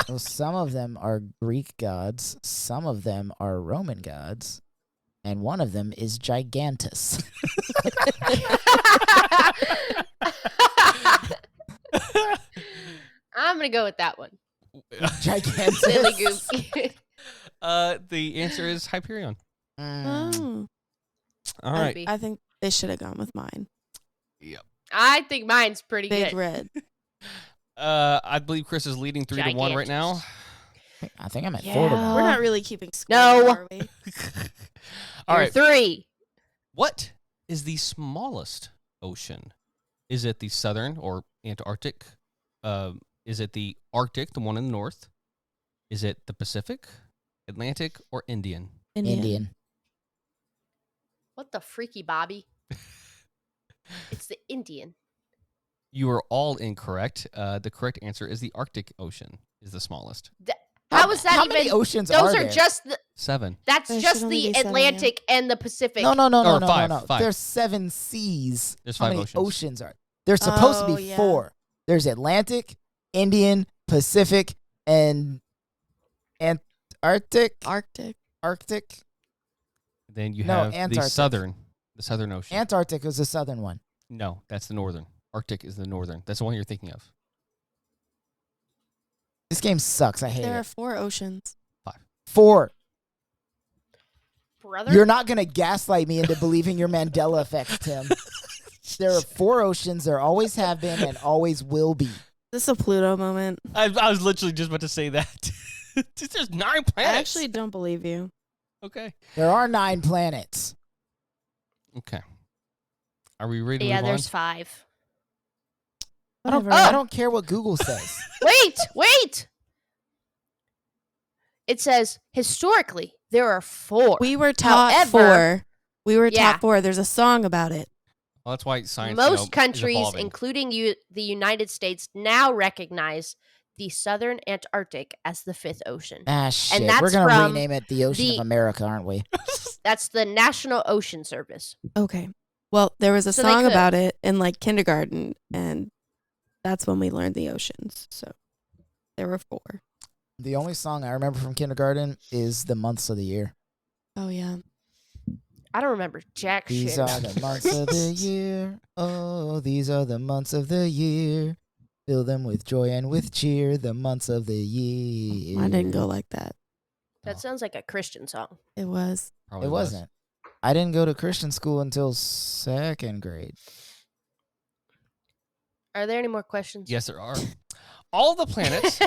Well, some of them are Greek gods, some of them are Roman gods, and one of them is Gigantus. I'm going to go with that one. Gigantus. Silly goofy. The answer is Hyperion. Oh. All right. Be. I think they should have gone with mine. Yep. I think mine's pretty Big good. Red. I believe Chris is leading 3-1 right now. I think I'm at Yeah. 4-1. We're not really keeping score, No. are we? All You're right. 3. What is the smallest ocean? Is it the Southern or Antarctic? Is it the Arctic, the one in the north? Is it the Pacific, Atlantic, or Indian? Indian. What the freaky Bobby? It's the Indian. You are all incorrect. The correct answer is the Arctic Ocean is the smallest. How is that How even? many oceans Those are there? just the. 7. That's There just should only the be 7, yeah. Atlantic and the Pacific. No. Or five, No. five. There's 7 seas. There's How 5 many oceans. oceans are? There's supposed to Oh, be yeah. 4. There's Atlantic, Indian, Pacific, and Antarctic. Arctic. Then you No, have the Antarctic. Southern Ocean. Antarctic was the southern one. No, that's the northern. Arctic is the northern. That's the one you're thinking of. This game sucks. I hate There are it. 4 oceans. 4. Brother. You're not gonna gaslight me into believing your Mandela effect, Tim. There are 4 oceans. There always have been and always will be. This is a Pluto moment. I was literally just about to say that. There's 9 planets. I actually don't believe you. Okay. There are 9 planets. Okay. Are we ready to Yeah, move there's on? 5. Whatever. I don't care what Google says. Wait. It says historically there are 4. We were taught However- 4. We were Yeah. taught 4. There's a song about it. Well, that's why science. Most is countries, evolving. including the United States, now recognize the Southern Antarctic as the 5th ocean. Shit. that's We're gonna from rename it the Ocean the- of America, aren't we? That's the National Ocean Service. Okay. Well, there was a So they song could. about it in like kindergarten, and that's when we learned the oceans. So there were 4. The only song I remember from kindergarten is the months of the year. Oh, yeah. I don't remember jack These shit. are about the it. months of the year. Oh, these are the months of the year. Fill them with joy and with cheer. The months of the year. I didn't go like that. That sounds like a Christian song. It was. Probably It was. wasn't. I didn't go to Christian school until 2nd grade. Are there any more questions? Yes, there are. All the planets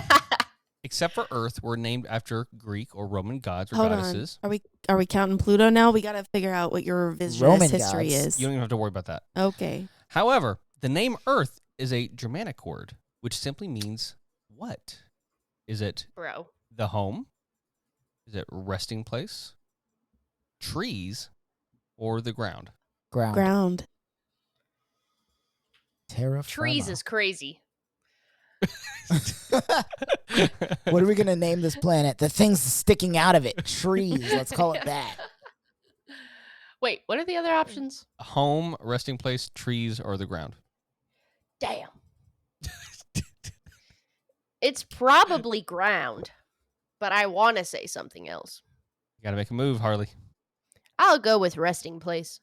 except for Earth were named after Greek or Roman gods or Hold goddesses. on. Are we counting Pluto now? We got to figure out what your revisionist Roman history gods. is. You don't even have to worry about that. Okay. However, the name Earth is a Germanic word, which simply means What? Is it Bro. the home? Is it resting place? Trees? Or the ground? Ground. Terra Trees firma. is crazy. What are we going to name this planet? The things sticking out of it. Trees. Let's call it that. Wait, what are the other options? Home, resting place, trees, or the ground? Damn. It's probably ground, but I want to say something else. You gotta make a move, Harley. I'll go with resting place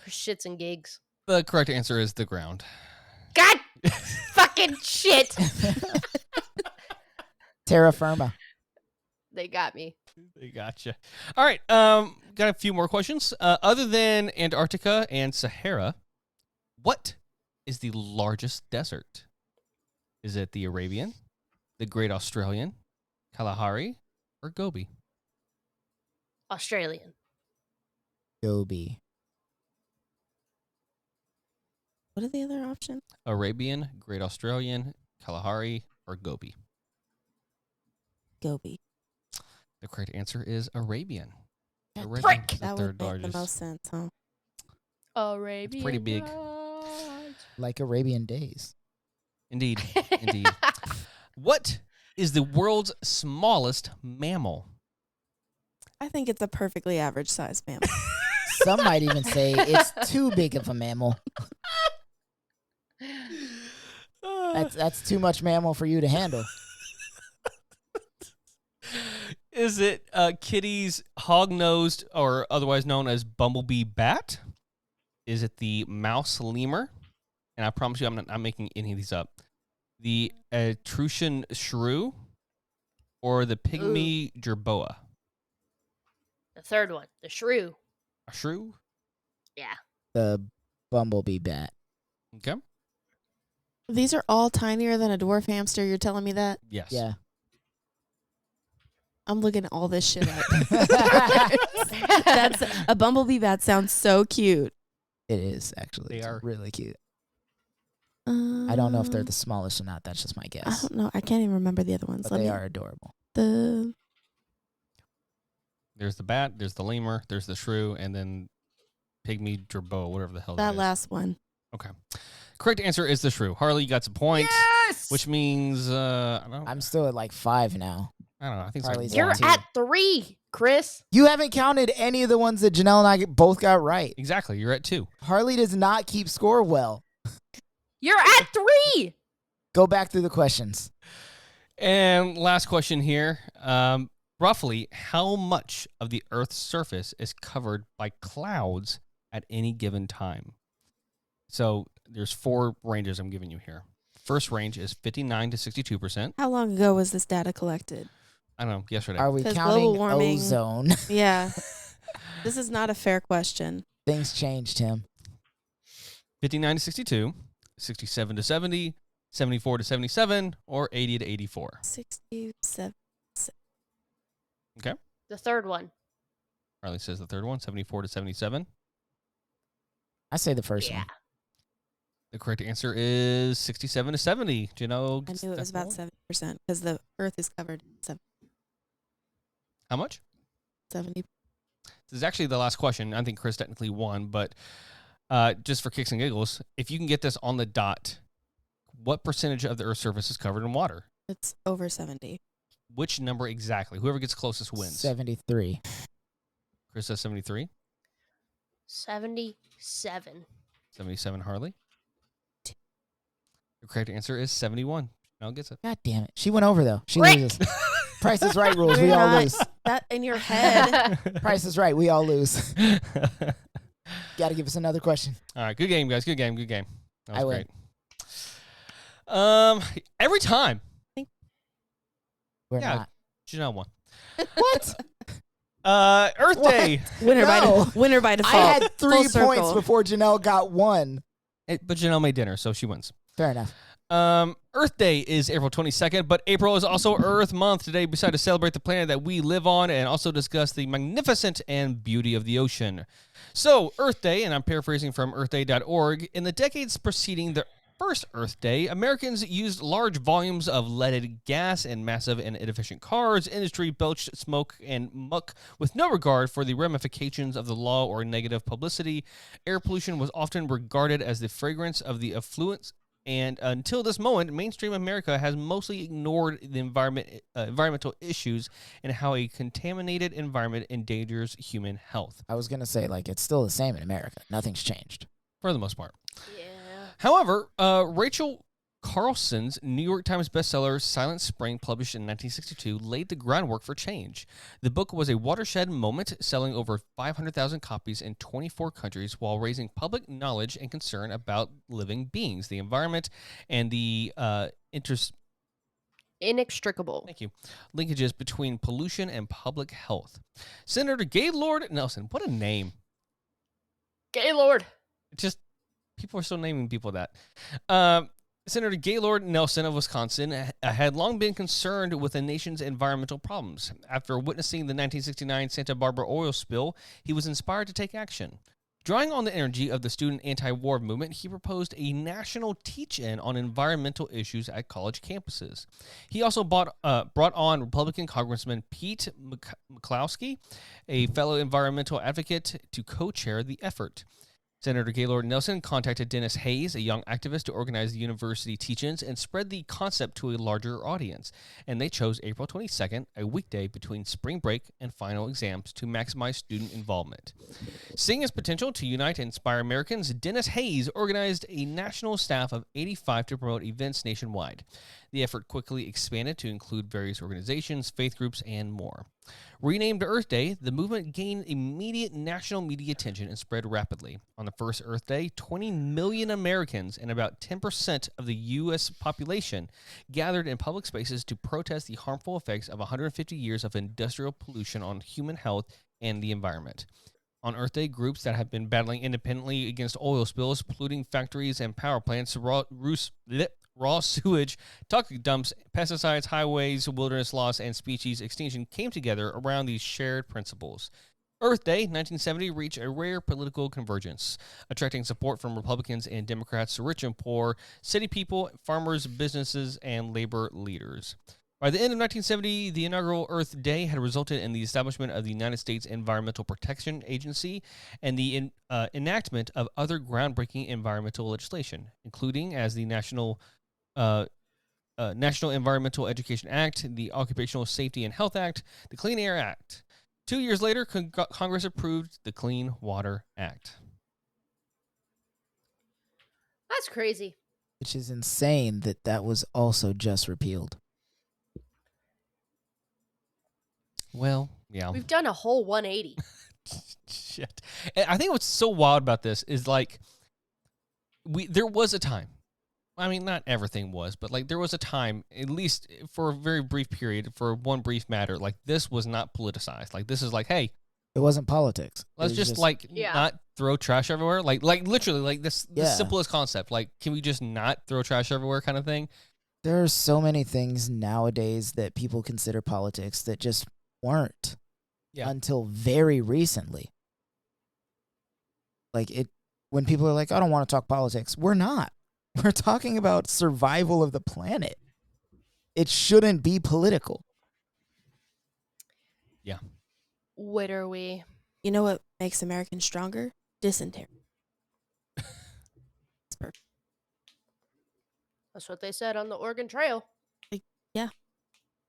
for shits and gigs. The correct answer is the ground. God fucking shit. Terra firma. They got me. They gotcha. All right, got a few more questions. Other than Antarctica and Sahara, what is the largest desert? Is it the Arabian, the Great Australian, Kalahari, or Gobi? Australian. Gobi. What are the other options? Arabian, Great Australian, Kalahari, or Gobi? Gobi. The correct answer is Arabian. That Arabian prick! is the That third would make largest. the most sense, huh? Arabian. pretty big. Nights. Like Arabian days. Indeed, indeed. What is the world's smallest mammal? I think it's a perfectly average sized mammal. Some might even say it's too big of a mammal. That's too much mammal for you to handle. Is it Kitty's hog-nosed, or otherwise known as bumblebee bat? Is it the mouse lemur? And I promise you, I'm not making any of these up. The Etruscan shrew, or the pygmy jerboa? The third one, the shrew. A shrew? Yeah. The bumblebee bat. Okay. These are all tinier than a dwarf hamster. You're telling me that? Yes. Yeah. I'm looking at all this shit up. That's a bumblebee bat sounds so cute. It is, actually. They It's are. really cute. I don't know if they're the smallest or not. That's just my I guess. don't know. I can't even remember the other ones. But they are adorable. The There's the bat, there's the lemur, there's the shrew, and then pygmy jerboa, whatever the hell that that is. last one. Okay. Correct answer is the shrew. Harley, you got some points. Yes! Which means, I don't know. I'm still at like 5 now. I don't know. I think Harley's it's You're like Two. at 3, Chris. You haven't counted any of the ones that Janelle and I both got right. Exactly. You're at 2. Harley does not keep score well. You're at 3. Go back through the questions. And last question here. Roughly, how much of the Earth's surface is covered by clouds at any given time? So there's 4 ranges I'm giving you here. First range is 59 to 62%. How long ago was this data collected? I don't know, yesterday. Are we 'Cause counting global warming- ozone? Yeah. This is not a fair question. Things changed, Tim. 59 to 62, 67 to 70, 74 to 77, or 80 to 84. 67. The third one. Harley says the third one, 74 to 77. I say the first Yeah. one. The correct answer is 67 to 70. Do you know? I knew it was about 70% because the Earth is covered in How much? 70. This is actually the last question. I think Chris technically won, but just for kicks and giggles, if you can get this on the dot, what percentage of the Earth's surface is covered in water? It's over 70. Which number exactly? Whoever gets closest wins. 73. Chris says 73. 77. 77, Harley. The correct answer is 71. Mel gets it. God damn it. She went over, though. She Rick! loses. Price is right rules. You're We all not- lose. That in your head. Price is right. We all lose. Got to give us another question. All right, good game, guys. Good game. Good game. That was I win. great. Every time We're Yeah. not. Janelle won. What? Earth What? Day. Winner No. by default. I had 3 Full points circle. before Janelle got 1. But Janelle made dinner, so she wins. Fair enough. Earth Day is April 22nd, but April is also Earth Month. Today, we decided to celebrate the planet that we live on and also discuss the magnificent and beauty of the ocean. So, Earth Day, and I'm paraphrasing from earthday.org, in the decades preceding the first Earth Day, Americans used large volumes of leaded gas in massive and inefficient cars. Industry belched smoke and muck with no regard for the ramifications of the law or negative publicity. Air pollution was often regarded as the fragrance of the affluents. And until this moment, mainstream America has mostly ignored the environmental issues and how a contaminated environment endangers human health. I was going to say, like, it's still the same in America. Nothing's changed. For the most part. Yeah. However, Rachel Carlson's New York Times bestseller Silent Spring, published in 1962, laid the groundwork for change. The book was a watershed moment, selling over 500,000 copies in 24 countries while raising public knowledge and concern about living beings, the environment, and the Inextricable. Thank you. Linkages between pollution and public health. Senator Gaylord Nelson, what a name. Gaylord. Just people are still naming people that. Senator Gaylord Nelson of Wisconsin had long been concerned with the nation's environmental problems. After witnessing the 1969 Santa Barbara oil spill, he was inspired to take action. Drawing on the energy of the student anti-war movement, he proposed a national teach-in on environmental issues at college campuses. He also brought on Republican Congressman Pete McCloskey, a fellow environmental advocate, to co-chair the effort. Senator Gaylord Nelson contacted Dennis Hayes, a young activist, to organize the university teach-ins and spread the concept to a larger audience. And they chose April 22nd, a weekday between spring break and final exams, to maximize student involvement. Seeing its potential to unite and inspire Americans, Dennis Hayes organized a national staff of 85 to promote events nationwide. The effort quickly expanded to include various organizations, faith groups, and more. Renamed Earth Day, the movement gained immediate national media attention and spread rapidly. On the first Earth Day, 20 million Americans and about 10% of the U.S. population gathered in public spaces to protest the harmful effects of 150 years of industrial pollution on human health and the environment. On Earth Day, groups that have been battling independently against oil spills, polluting factories and power plants, raw sewage, toxic dumps, pesticides, highways, wilderness loss, and species extinction came together around these shared principles. Earth Day, 1970, reached a rare political convergence, attracting support from Republicans and Democrats, rich and poor, city people, farmers, businesses, and labor leaders. By the end of 1970, the inaugural Earth Day had resulted in the establishment of the United States Environmental Protection Agency and the enactment of other groundbreaking environmental legislation, including as the National Environmental Education Act, the Occupational Safety and Health Act, the Clean Air Act. 2 years later, Congress approved the Clean Water Act. That's crazy. Which is insane that was also just repealed. Well, yeah. We've done a whole 180. Shit. And I think what's so wild about this is, like, there was a time. I mean, not everything was, but, like, there was a time, at least for a very brief period, for one brief matter, like, this was not politicized. Like, this is like, hey, it wasn't politics. Let's just not throw trash everywhere. Like literally, like the simplest concept. Like, can we just not throw trash everywhere kind of thing? There are so many things nowadays that people consider politics that just weren't until very recently. Like, when people are like, I don't want to talk politics, we're not. We're talking about survival of the planet. It shouldn't be political. Yeah. What are we? You know what makes Americans stronger? Dysentery. That's what they said on the Oregon Trail. Yeah.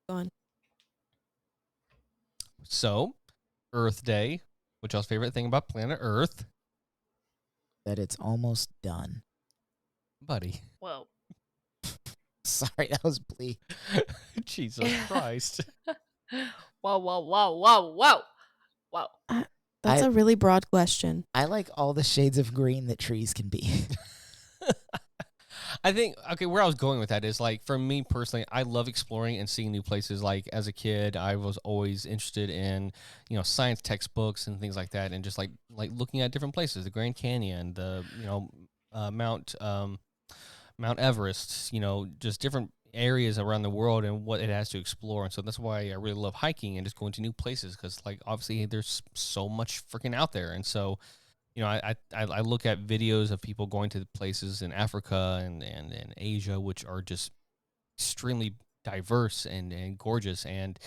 Go on. So, Earth Day, which y'all's favorite thing about planet Earth? That it's almost done. Buddy. Whoa. Sorry, that was bleak. Jesus Christ. Whoa, whoa, whoa, whoa, whoa. Whoa. That's a really broad question. I like all the shades of green that trees can be. I think, okay, where I was going with that is, like, for me personally, I love exploring and seeing new places. Like, as a kid, I was always interested in, science textbooks and things like that, and just, like looking at different places, the Grand Canyon, the, Mount Everest, just different areas around the world and what it has to explore. And so that's why I really love hiking and just going to new places, because, like, obviously there's so much freaking out there. And so I look at videos of people going to places in Africa and Asia, which are just extremely diverse and gorgeous. And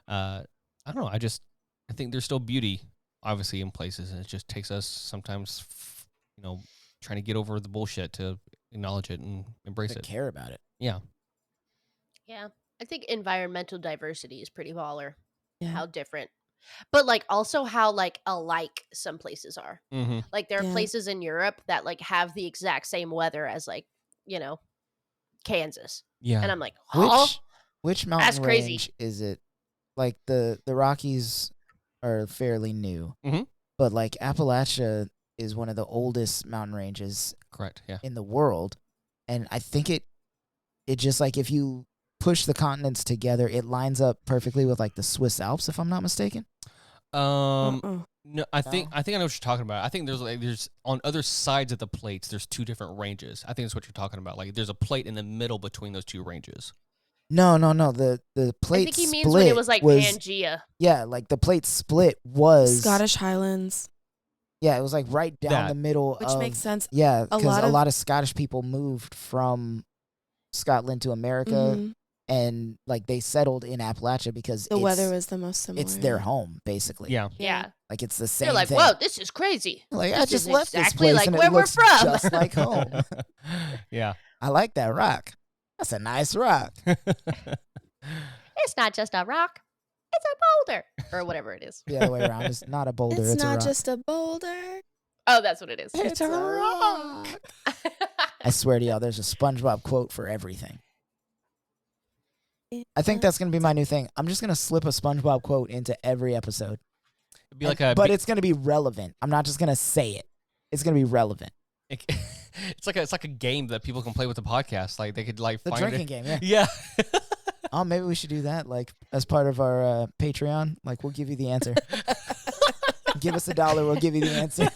I don't know. I think there's still beauty, obviously, in places, and it just takes us sometimes, trying to get over the bullshit to acknowledge it and embrace To it. care about it. Yeah. Yeah. I think environmental diversity is pretty baller. Yeah. How different. But like also how like alike some places are. Mm-hmm. Like there are Yeah. places in Europe that like have the exact same weather as like, Kansas. Yeah. And I'm like, huh? Which mountain That's crazy. range is it? Like the Rockies are fairly new, Mhm. but like Appalachia is one of the oldest mountain ranges Correct. Yeah. in the world, and I think it just like if you push the continents together, it lines up perfectly with like the Swiss Alps, if I'm not mistaken. No, I think No? I know what you're talking about. I think there's on other sides of the plates. There's two different ranges. I think that's what you're talking about. Like there's a plate in the middle between those two ranges. No. The plate I think he means split when it was like Pangea. Yeah, like the plate split was Scottish Highlands, Yeah, it was like right down That. the middle which of makes sense. Yeah, because lot a of- lot of Scottish people moved from Scotland to America, Mhm. and like they settled in Appalachia because The weather was the most similar. it's their home basically. Yeah. Yeah. like it's the same. They're like, thing. whoa, this is crazy. Like I this just is left this exactly place like and where it we're looks from. just like home. Yeah. I like that rock. That's a nice rock. It's not just a rock. It's a boulder. Or whatever it is. The other way around. It's not a boulder. It's It's a not rock. just a boulder. Oh, that's what it is. It's a rock. I swear to y'all, there's a SpongeBob quote for everything. I think that's gonna be my new thing. I'm just gonna slip a SpongeBob quote into every episode. It'd be like a. But it's gonna be relevant. I'm not just gonna say it. It's gonna be relevant. It's like a game that people can play with the podcast. Like they could like The find drinking it. game, yeah. Yeah. Oh, maybe we should do that, like as part of our Patreon. Like we'll give you the answer. Give us $1, we'll give you the answer.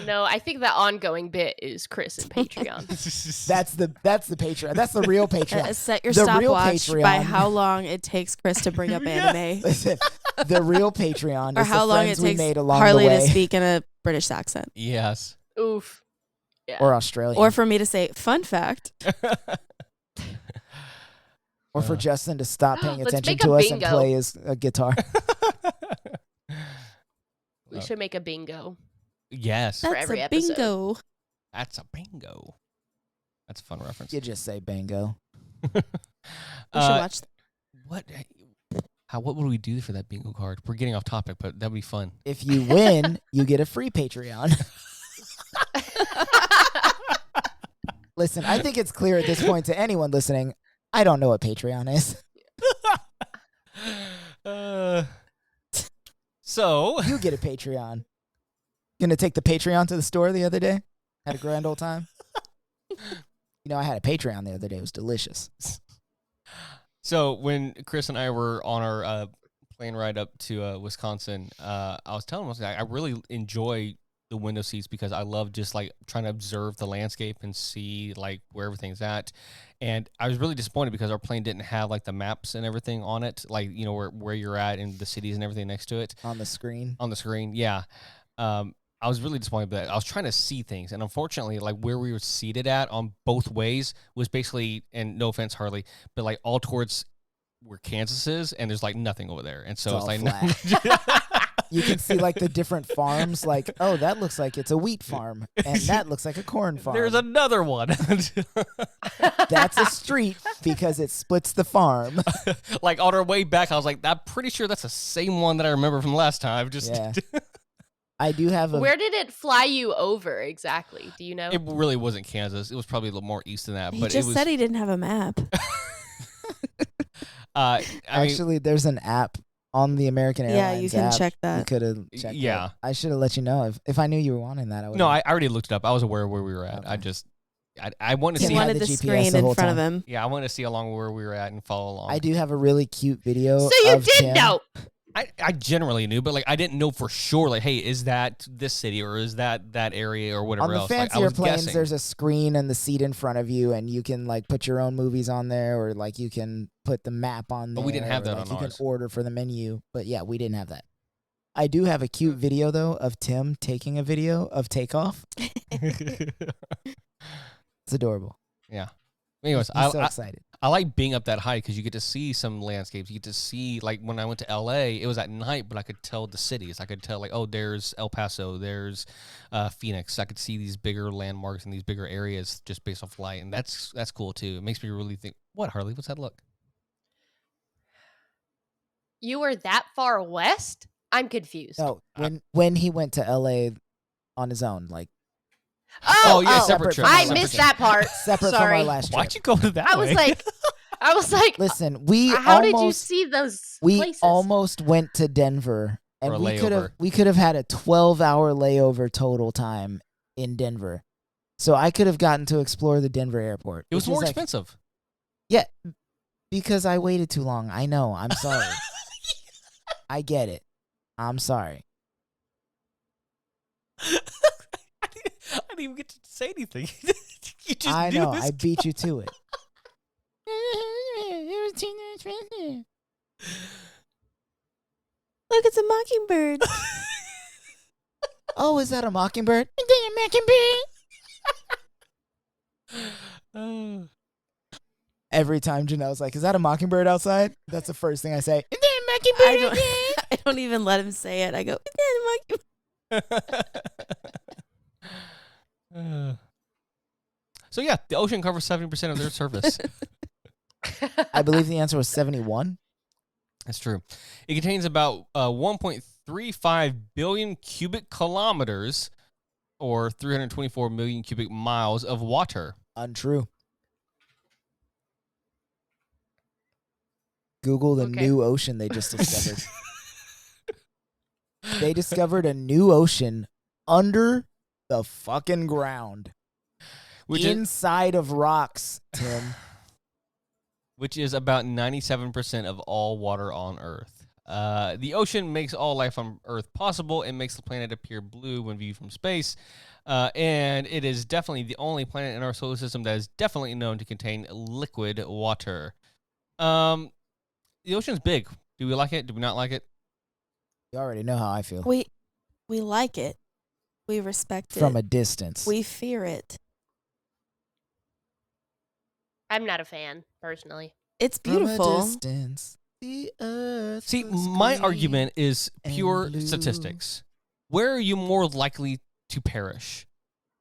No, I think the ongoing bit is Chris and Patreon. That's the Patreon. That's the real Patreon. Set your The real stopwatch by Patreon. how long it takes Chris to bring up anime, Listen, the real Patreon or is how the long it friends we takes made along Harley the to way, speak in a British accent, Yes. Oof. Yeah. or Australian, or for me to say "fun fact." or for Justin to stop paying Let's attention make a to us and bingo. play his guitar. We should make a bingo. Yes. For That's every a episode. bingo. That's a bingo. That's a fun reference. You just say bingo. We should watch. What would we do for that bingo card? We're getting off topic, but that'd be fun. If you win, you get a free Patreon. Listen, I think it's clear at this point to anyone listening, I don't know what Patreon is. So You get a Patreon. Gonna take the Patreon to the store the other day. Had a grand old time. I had a Patreon the other day. It was delicious. So when Chris and I were on our plane ride up to Wisconsin, I was telling him I really enjoy the window seats because I love just like trying to observe the landscape and see like where everything's at. And I was really disappointed because our plane didn't have like the maps and everything on it, like where you're at and the cities and everything next to it On the screen. on the screen. Yeah. I was really disappointed with that. I was trying to see things, and unfortunately, like where we were seated at on both ways was basically, and no offense, Harley, but like all towards where Kansas is, and there's like nothing over there, and so it's all like flat. You can see like the different farms, like, oh, that looks like it's a wheat farm, and that looks like a corn farm. There's another one. That's a street because it splits the farm. Like on our way back, I was like, I'm pretty sure that's the same one that I remember from last time. Just Yeah. I do have a Where did it fly you over exactly? Do you know? It really wasn't Kansas. It was probably a little more east than that. He But just it was, said he didn't have a map. I mean, actually there's an app on the American Yeah, Airlines you can app. check You that. could have checked Yeah. it. I should have let you know. If I knew you were wanting that, I would. no, I already looked it up. I was aware of where we were at. Okay. I just, I wanted to He Tim see. had wanted the the GPS screen the in whole front of time. him. Yeah, I wanted to see along where we were at and follow along. I do have a really cute video. so you of did Tim. know. I generally knew, but like I didn't know for sure. Like, hey, is that this city or is that area or whatever On the else? Like, I fancier was planes, guessing. there's a screen and the seat in front of you, and you can like put your own movies on there, or like you can put the map on there. But we didn't have or, that like, on you ours. can order for the menu, but yeah, we didn't have that. I do have a cute video though of Tim taking a video of takeoff. It's adorable. Yeah. Anyways, He's so excited. I like being up that high because you get to see some landscapes. You get to see, like, when I went to L.A., it was at night, but I could tell the cities. I could tell, like, oh, there's El Paso, there's Phoenix. I could see these bigger landmarks and these bigger areas just based off light, and that's cool, too. It makes me really think, what, Harley? What's that look? You were that far west? I'm confused. No, when he went to LA on his own, like Separate trip. I Separate missed trip. that part. separate from our Sorry. last trip. Why'd you go to that I way? was like, Listen, how did you see those we places? almost went to Denver, For a and layover. we could have had a 12-hour layover total time in Denver. So I could have gotten to explore the Denver airport. It was which is more like- expensive. Yeah, because I waited too long. I know. I'm sorry. I get it. I'm sorry. I didn't even get to say anything. You just I knew know. this. I beat you to it. Look, it's a mockingbird. Oh, is that a mockingbird? Every time Janelle's like, "Is that a mockingbird outside?" That's the first thing I say. I don't even let him say it. I go, "It's a mockingbird." So yeah, the ocean covers 70% of their surface. I believe the answer was 71. That's true. It contains about 1.35 billion cubic kilometers, or 324 million cubic miles of water. Untrue. Google the Okay. new ocean they just discovered. They discovered a new ocean under the fucking ground. Which is, Inside of rocks, Tim. which is about 97% of all water on Earth. The ocean makes all life on Earth possible. It makes the planet appear blue when viewed from space. And it is definitely the only planet in our solar system that is definitely known to contain liquid water. The ocean's big. Do we like it? Do we not like it? You already know how I feel. We like it. We respect it. From a distance. We fear it. I'm not a fan, personally. It's From a beautiful. distance, the earth See, was my green argument is and pure blue. statistics. Where are you more likely to perish?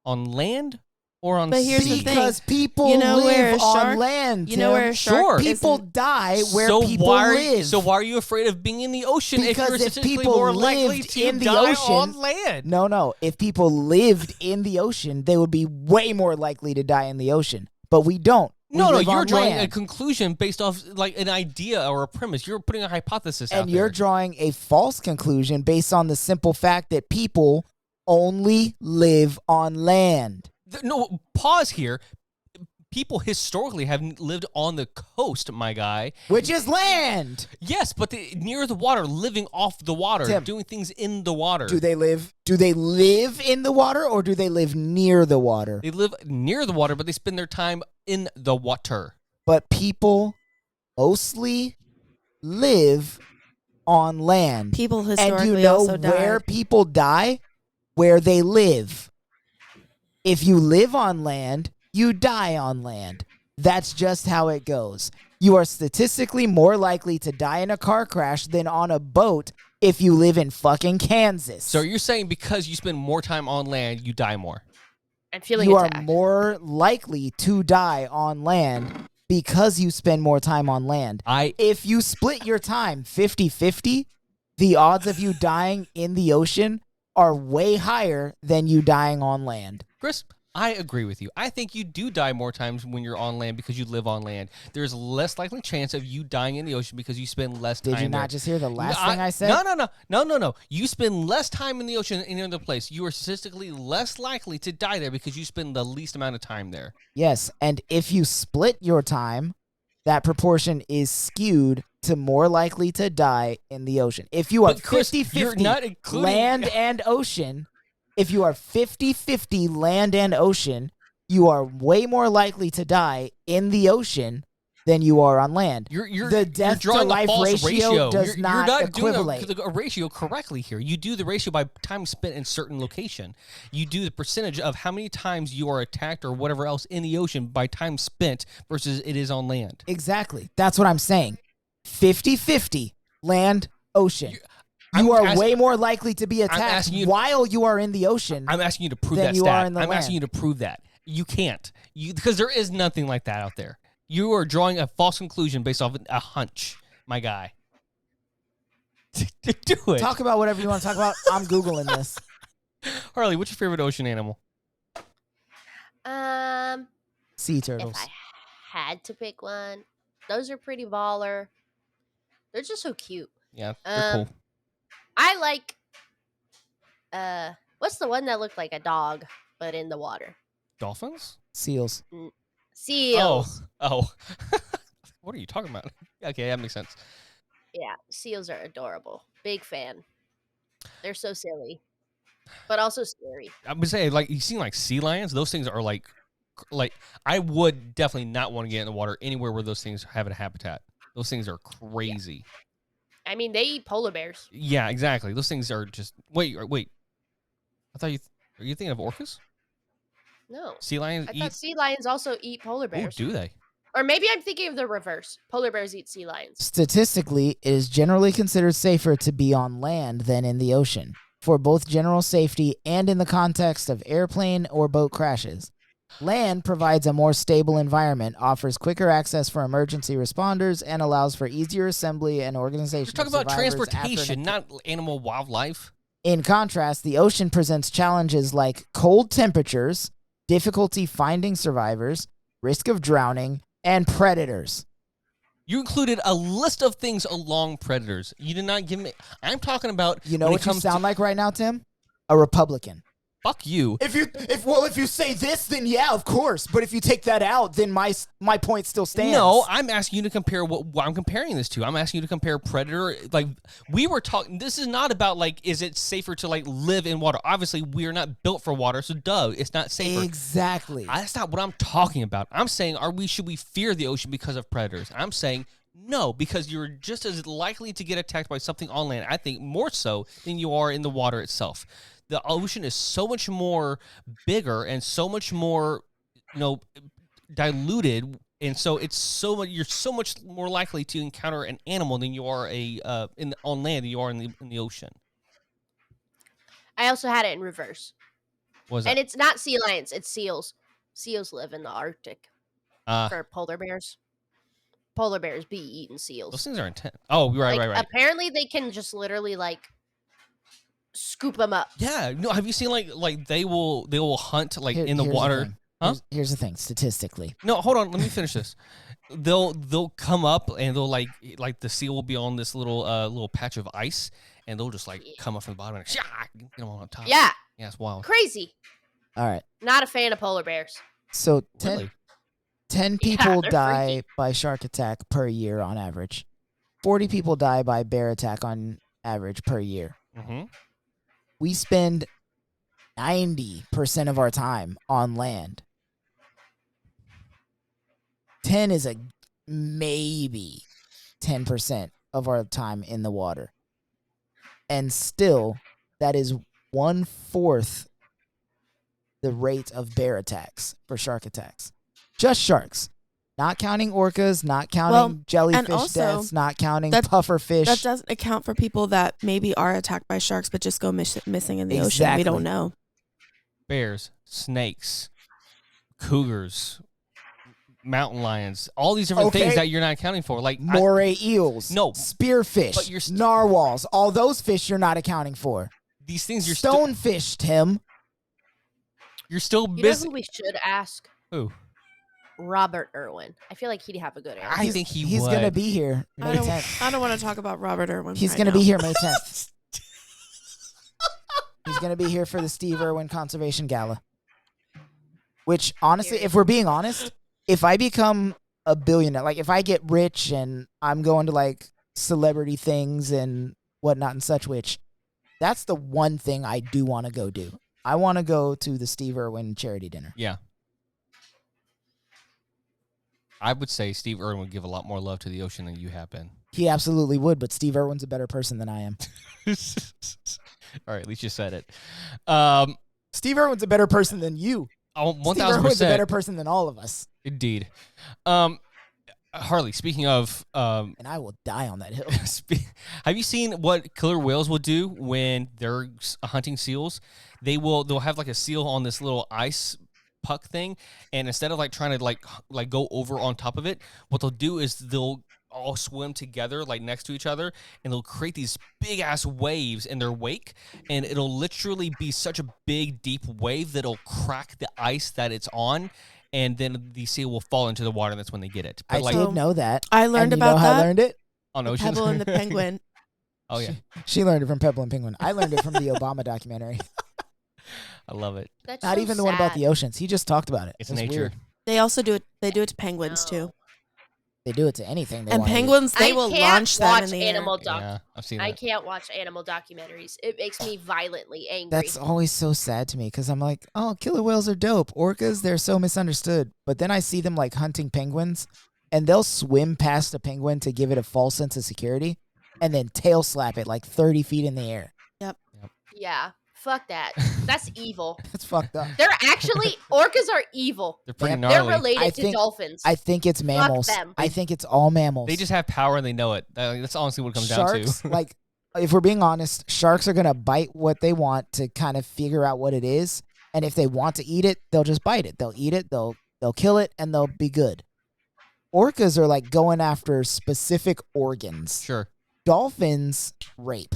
On land or on But here's the sea? thing. Because people You know where live a on shark- land. You know where a Tim. shark Sure. People isn't- die where so people why live. So why are you afraid of being in the ocean if Because you're if statistically people more likely lived to in the die ocean- on land? No. If people lived in the ocean, they would be way more likely to die in the ocean. But we don't. We No, live you're on drawing a land. conclusion based off like an idea or a premise. You're putting a hypothesis out And there. you're drawing a false conclusion based on the simple fact that people only live on land. No, pause here. People historically have lived on the coast, my guy. Which is land. Yes, but near the water, living off the water, Tim, doing things in the water. Do they live in the water or do they live near the water? They live near the water, but they spend their time in the water. But people mostly live on land. People And historically you know also where died. people die? Where they live. If you live on land, you die on land. That's just how it goes. You are statistically more likely to die in a car crash than on a boat if you live in fucking Kansas. So you're saying because you spend more time on land, you die more. I'm feeling you attacked. are more likely to die on land because you spend more time on land. If you split your time 50-50, the odds of you dying in the ocean are way higher than you dying on land. Chris, I agree with you. I think you do die more times when you're on land because you live on land. There's less likely chance of you dying in the ocean because you spend less time Did you there. not just hear the last thing I said? No. You spend less time in the ocean than any other place. You are statistically less likely to die there because you spend the least amount of time there. Yes, and if you split your time, that proportion is skewed to more likely to die in the ocean. If you are But Chris, you're 50-50 not including land and ocean, if you are 50-50 land and ocean, you are way more likely to die in the ocean than you are on land. You're death to drawing life a false ratio does you're not not equivalate. doing a ratio correctly here. You do the ratio by time spent in certain location. You do the percentage of how many times you are attacked or whatever else in the ocean by time spent versus it is on land. Exactly. That's what I'm saying. 50-50 land, ocean. You are way more likely to be attacked while you are in the ocean. I'm asking you to prove that stat. I'm asking you to prove that. You can't. Because there is nothing like that out there. You are drawing a false conclusion based off a hunch, my guy. Do it. Talk about whatever you want to talk about. I'm Googling this. Harley, what's your favorite ocean animal? Sea turtles. If I had to pick one, those are pretty baller. They're just so cute. Yeah, they're cool. I like, what's the one that looked like a dog, but in the water? Dolphins? Seals. Seals. Oh. What are you talking about? Okay, that makes sense. Yeah, seals are adorable. Big fan. They're so silly, but also scary. I would say, like, you've seen, like, sea lions? Those things are, like, I would definitely not want to get in the water anywhere where those things have a habitat. Those things are crazy. Yeah. I mean, they eat polar bears. Yeah, exactly. Those things are just... Wait. I thought are you thinking of orcas? No. Sea lions I thought sea lions also eat polar Oh, bears. do they? Or maybe I'm thinking of the reverse. Polar bears eat sea lions. Statistically, it is generally considered safer to be on land than in the ocean, for both general safety and in the context of airplane or boat crashes. Land provides a more stable environment, offers quicker access for emergency responders, and allows for easier assembly and organization. We're talking about transportation, not animal wildlife. In contrast, the ocean presents challenges like cold temperatures, difficulty finding survivors, risk of drowning, and predators. You included a list of things along predators. You did not give me... I'm talking about... You know what you sound like right now, Tim? A Republican. Fuck you. If you say this, then yeah, of course. But if you take that out, then my point still stands. No, I'm asking you to compare what I'm comparing this to. I'm asking you to compare predator. Like, we were talking. This is not about, like, is it safer to, like, live in water? Obviously, we are not built for water, so duh, it's not safer. Exactly. That's not what I'm talking about. I'm saying, should we fear the ocean because of predators? I'm saying no, because you're just as likely to get attacked by something on land. I think more so than you are in the water itself. The ocean is so much more bigger and so much more, diluted, and so you're so much more likely to encounter an animal than you are on land than you are in the ocean. I also had it in reverse. What was that? And it's not sea lions, it's seals. Seals live in the Arctic. For polar bears. Polar bears be eating seals. Those things are intense. Oh, right. Apparently they can just literally, like, scoop them up. Yeah. No, have you seen like they will hunt in the here's water? Huh? Here's the thing, statistically. No, hold on. Let me finish this. They'll come up and they'll like the seal will be on this little patch of ice and they'll just come up from the bottom and get them on top. Yeah. Yeah, it's wild. Crazy. All right. Not a fan of polar bears. So 10 people die freaky. by shark attack per year on average. 40 people die by bear attack on average per year. Mm-hmm. We spend 90% of our time on land. 10 is a maybe 10% of our time in the water. And still, that is 1/4 the rate of bear attacks for shark attacks. Just sharks. Not counting orcas, not counting jellyfish deaths, not counting puffer fish. That doesn't account for people that maybe are attacked by sharks but just go missing in the ocean. We don't know. Bears, snakes, cougars, mountain lions, all these different things that you're not accounting for. Like moray eels, spearfish, narwhals, all those fish you're not accounting for. These things you're stonefish, Tim. You're still missing. missing. You know who we should ask? Who? Robert Irwin. I feel like he'd have a good answer. I think he's would. going to be here May 10th. I don't want to talk about Robert Irwin. He's going to be here May 10th. He's going to be here for the Steve Irwin Conservation Gala. Which, honestly, if we're being honest, if I become a billionaire, like if I get rich and I'm going to like celebrity things and whatnot and such, which that's the one thing I do want to go do. I want to go to the Steve Irwin charity dinner. Yeah. I would say Steve Irwin would give a lot more love to the ocean than you have been. He absolutely would, but Steve Irwin's a better person than I am. All right, at least you said it. Steve Irwin's a better person than you. Oh, Steve Irwin's a 1,000%. better person than all of us. Indeed. Harley, speaking of, And I will die on that hill. have you seen what killer whales will do when they're hunting seals? They'll have like a seal on this little ice puck thing, and instead of like trying to like go over on top of it, what they'll do is they'll all swim together like next to each other, and they'll create these big ass waves in their wake, and it'll literally be such a big deep wave that'll crack the ice that it's on, and then the seal will fall into the water, and that's when they get it. But I did know that. I learned and you about know how I that. learned it? on The oceans. Pebble and the Penguin. Oh yeah, She learned it from Pebble and Penguin. I learned it from the Obama documentary. I love it. That's Not so even the one about sad. the oceans. He just talked about it. It's That's nature. weird. They also do it. They do it to penguins No. too. They do it to anything they And want. penguins, they I will can't launch them watch in the animal air. doc. Yeah, I've seen I that. can't watch animal documentaries. It makes me violently angry. That's always so sad to me because I'm like, oh, killer whales are dope. Orcas, they're so misunderstood. But then I see them like hunting penguins, and they'll swim past a penguin to give it a false sense of security, and then tail slap it like 30 feet in the air. Yeah, fuck that. That's evil. That's fucked up. They're actually orcas are evil. They're pretty Yep. They're gnarly. related I to think- dolphins. I think it's mammals. them. I think it's all mammals. They just have power and they know it. That's honestly what it comes Sharks, down to. like, if we're being honest, sharks are gonna bite what they want to kind of figure out what it is, and if they want to eat it, they'll just bite it. They'll eat it. They'll kill it, and they'll be good. Orcas are like going after specific organs. Sure. Dolphins rape.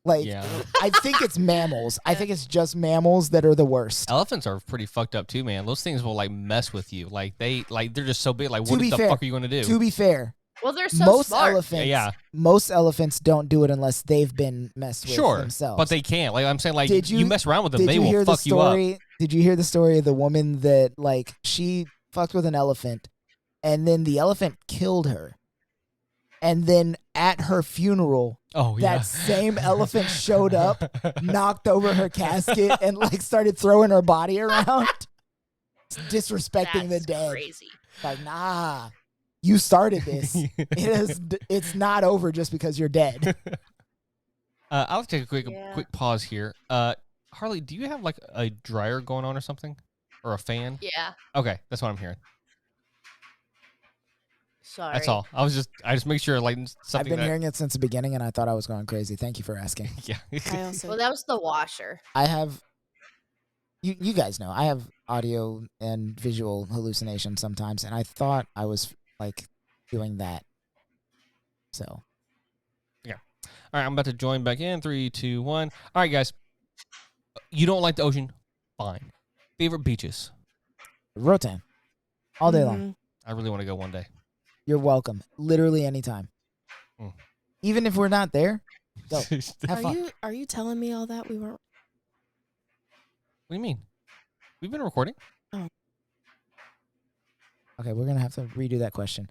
Like, Yeah. I think it's mammals. I think it's just mammals that are the worst. Elephants are pretty fucked up too, man. Those things will like mess with you. They're just so big. Like, To what be the fair- fuck are you gonna do? To be fair, well, they're so most smart. elephants, Yeah. most elephants don't do it unless they've been messed with Sure, themselves. but they can't. Like I'm saying, like Did you you- mess around with them, Did they you will hear the fuck you up. story? Did you hear the story of the woman that like she fucked with an elephant, and then the elephant killed her, and then at her funeral, Oh yeah. that same elephant showed up, knocked over her casket, and like started throwing her body around, disrespecting the That's dead. crazy. Like, nah, you started this. It's not over just because you're dead. I'll take a Yeah. quick pause here. Harley, do you have like a dryer going on or something, or a fan? Yeah. Okay, that's what I'm hearing. Sorry. That's all. I just make sure like I've something. been that, hearing it since the beginning, and I thought I was going crazy. Thank you for asking. Yeah. I also. Well, that was the washer. I have, you guys know, I have audio and visual hallucinations sometimes, and I thought I was like doing that. So All right, I'm about to join back in. 3, 2, 1. All right, guys. You don't like the ocean? Fine. Favorite beaches? Rotan, all day long. Mhm. I really want to go one day. You're welcome. Literally anytime. Mm. Even if we're not there, go. Are Have fun. you telling me all that we weren't? What do you mean? We've been recording. Okay, we're gonna have to redo that question.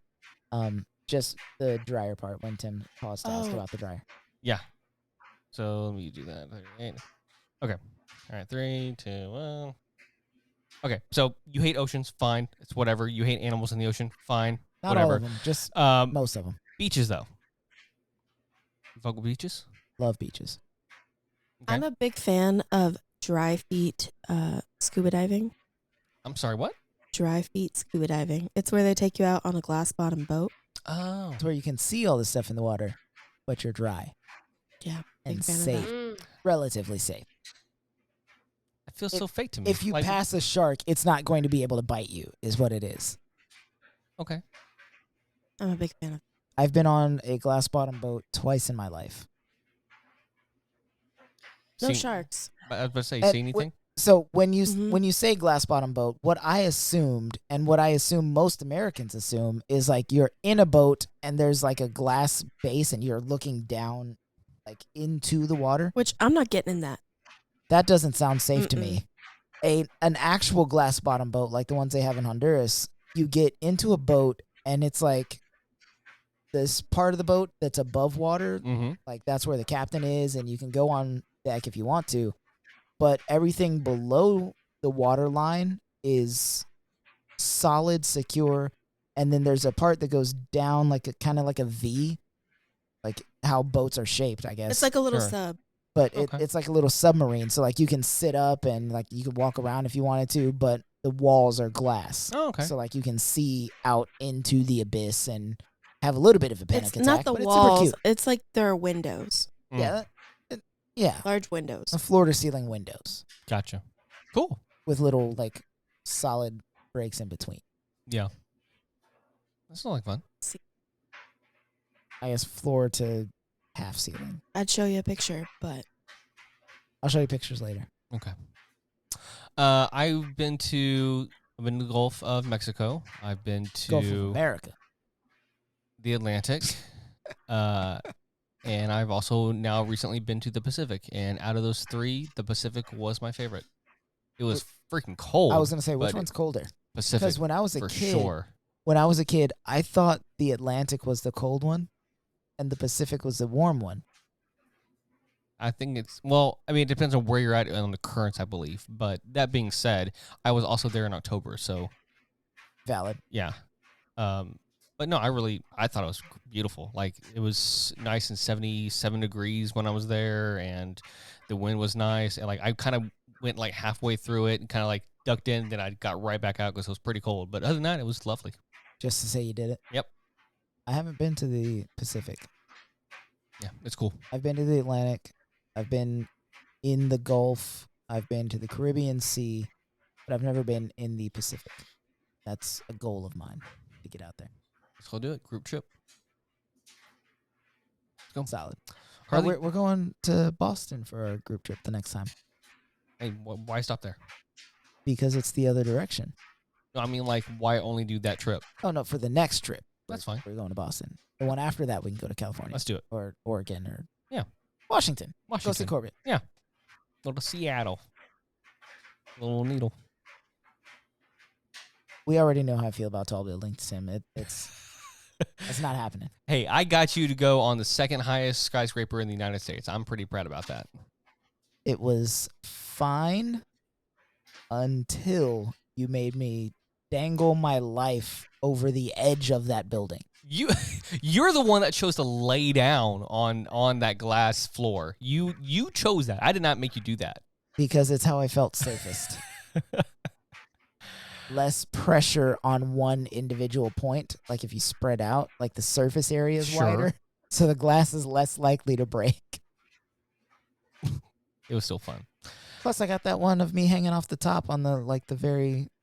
Just the dryer part when Tim paused to ask Oh. about the dryer. Yeah. So let me do that. Okay. All right. 3, 2, 1. Okay. So you hate oceans? Fine. It's whatever. You hate animals in the ocean? Fine. Not whatever. all of them, just most of them. Beaches though. You fuck with beaches? Love beaches. Okay. I'm a big fan of dry feet scuba diving. I'm sorry. What? Dry feet scuba diving. It's where they take you out on a glass bottom boat. Oh. It's where you can see all the stuff in the water, but you're dry Yeah, and big fan of safe, that. Mm. relatively safe. It feels so fake to me. If you Like, pass a shark, it's not going to be able to bite you, is what it is. Okay. I'm a big fan of. I've been on a glass bottom boat twice in my life. No See- sharks. I was about to say, And see anything? So when you Mhm. when you say glass bottom boat, what I assumed and what I assume most Americans assume is like you're in a boat and there's like a glass base and you're looking down like into the water. Which I'm not getting in that. That doesn't sound safe to me. An actual glass bottom boat like the ones they have in Honduras, you get into a boat and it's like this part of the boat that's above water, Mm-hmm. like that's where the captain is, and you can go on deck if you want to, but everything below the water line is solid, secure, and then there's a part that goes down like a kind of like a V, like how boats are shaped, I guess. It's like a little Sure. sub. but Okay. it's like a little submarine, so like you can sit up and like you can walk around if you wanted to, but the walls are glass. Oh, okay. So like you can see out into the abyss and have a little bit of a panic It's attack. not the but walls. It's super It's like there are windows, Mm, cute. Yeah, large windows. floor to ceiling windows Gotcha. Cool. with little like solid breaks in between. Yeah. That's not like fun. I guess floor to half ceiling. I'd show you a picture, but I'll show you pictures later. Okay. I've been to the Gulf of Mexico. I've been Gulf of to America. the Atlantic. And I've also now recently been to the Pacific. And out of those three, the Pacific was my favorite. It was freaking cold. I was gonna say which but one's colder? Pacific Because when I was a for kid, sure. I thought the Atlantic was the cold one, and the Pacific was the warm one. I think it's, well, I mean, it depends on where you're at on the currents, I believe. But that being said, I was also there in October, so Valid. yeah. But no, I thought it was beautiful. Like, it was nice and 77 degrees when I was there, and the wind was nice. And like, I kind of went like halfway through it and kind of like ducked in, then I got right back out because it was pretty cold. But other than that, it was lovely. Just to say you did it. Yep. I haven't been to the Pacific. Yeah, it's cool. I've been to the Atlantic. I've been in the Gulf. I've been to the Caribbean Sea, but I've never been in the Pacific. That's a goal of mine to get out there. Let's go do it. Group trip. Let's go. Solid. Harley, We're going to Boston for our group trip the next time hey, why stop there? because it's the other direction. No, I mean, like, why only do that trip? Oh, no, for the next trip. That's we're- fine. We're going to Boston. The one after that, we can go to California Let's do it. or Oregon or Yeah. Washington. Go see Washington. Corbett. Go to Seattle. Little needle. We already know how I feel about tall buildings, Tim. It's not happening. Hey, I got you to go on the second highest skyscraper in the United States. I'm pretty proud about that. It was fine until you made me dangle my life over the edge of that building. You're the one that chose to lay down on that glass floor. You chose that. I did not make you do that. Because it's how I felt safest. Less pressure on one individual point. Like if you spread out, like the surface area is Sure. wider. So the glass is less likely to break. It was still fun. Plus, I got that one of me hanging off the top on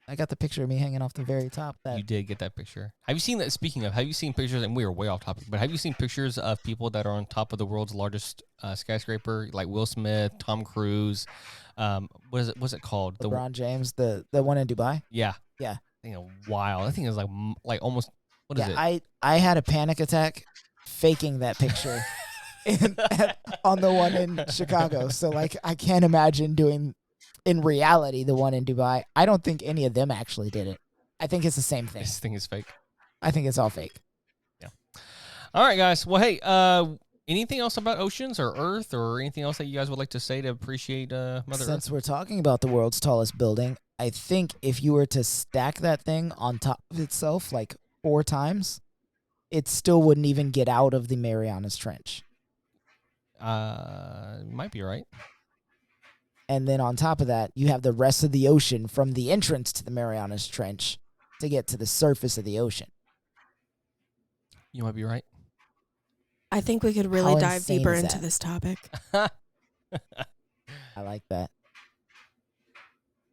I got the picture of me hanging off the very top. You did get that picture. Have you seen that? Speaking of, have you seen pictures? And we are way off topic, but have you seen pictures of people that are on top of the world's largest skyscraper, like Will Smith, Tom Cruise? What's it called? LeBron James, the one in Dubai. Yeah. Yeah. I think wow. That thing is like almost. What is it? I had a panic attack faking that picture on the one in Chicago. So like I can't imagine doing in reality the one in Dubai. I don't think any of them actually did it. I think it's the same thing. This thing is fake. I think it's all fake. All right, guys. Well, hey, anything else about oceans or Earth or anything else that you guys would like to say to appreciate Mother Earth? Since we're talking about the world's tallest building, I think if you were to stack that thing on top of itself like 4 times, it still wouldn't even get out of the Marianas Trench. Might be right. And then on top of that, you have the rest of the ocean from the entrance to the Marianas Trench to get to the surface of the ocean. You might be right. I think we could really How dive insane deeper is into that? this topic. I like that.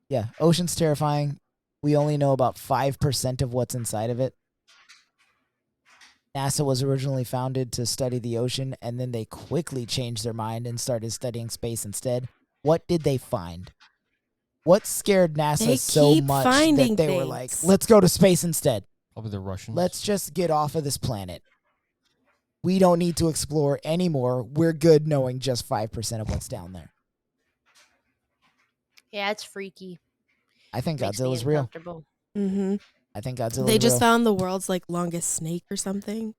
Yeah, ocean's terrifying. We only know about 5% of what's inside of it. NASA was originally founded to study the ocean, and then they quickly changed their mind and started studying space instead. What did they find? What scared NASA They so keep much finding that they were like, things. let's go to space instead. Probably the Russians. Let's just get off of this planet. We don't need to explore anymore. We're good knowing just 5% of what's down there. Yeah, it's freaky. I think Makes me Godzilla's real. uncomfortable. Mm-hmm. I think Godzilla's They just real, found the world's like longest snake or something.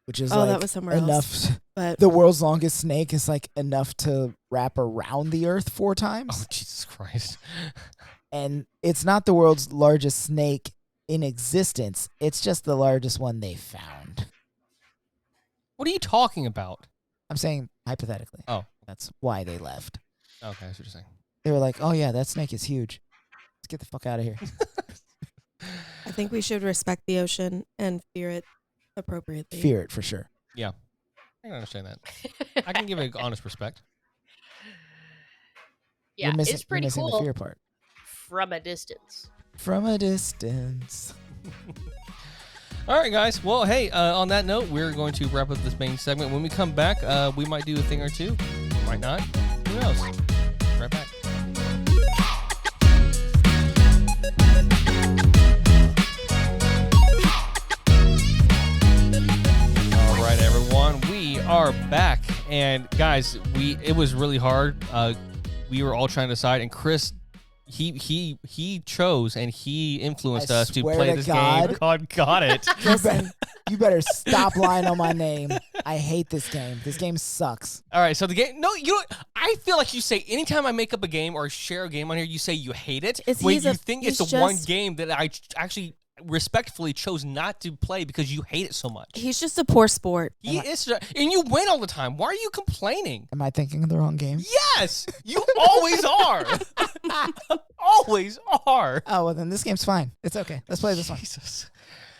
which is Oh, like that was somewhere enough. else. But The world's longest snake is like enough to wrap around the Earth 4 times. Oh, Jesus Christ. And it's not the world's largest snake in existence. It's just the largest one they found. What are you talking about? I'm saying hypothetically. Oh. That's why they left. Okay, that's what you're saying. They were like, oh, yeah, that snake is huge. Let's get the fuck out of here. I think we should respect the ocean and fear it appropriately. Fear it for sure. Yeah. I can understand that. I can give it honest respect. Yeah, it's pretty you're missing cool the fear part. from a distance. From a distance. All right, guys. Well, hey, on that note, we're going to wrap up this main segment. When we come back, we might do a thing or two. Might not. Who knows? Right back. All right, everyone. We are back. And, guys, it was really hard. We were all trying to decide, and Chris... He chose and he influenced us to play this game called Got It. You better stop lying on my name. I hate this game. This game sucks. All right, so the game. No, you know. I feel like you say anytime I make up a game or share a game on here, you say you hate it. When you think it's the one game that I actually respectfully chose not to play because you hate it so much. He's just a poor sport. He is, and you win all the time. Why are you complaining? Am I thinking of the wrong game? Yes, you always are. Always are. Oh, well, then this game's fine. It's okay. Let's play this one. Jesus.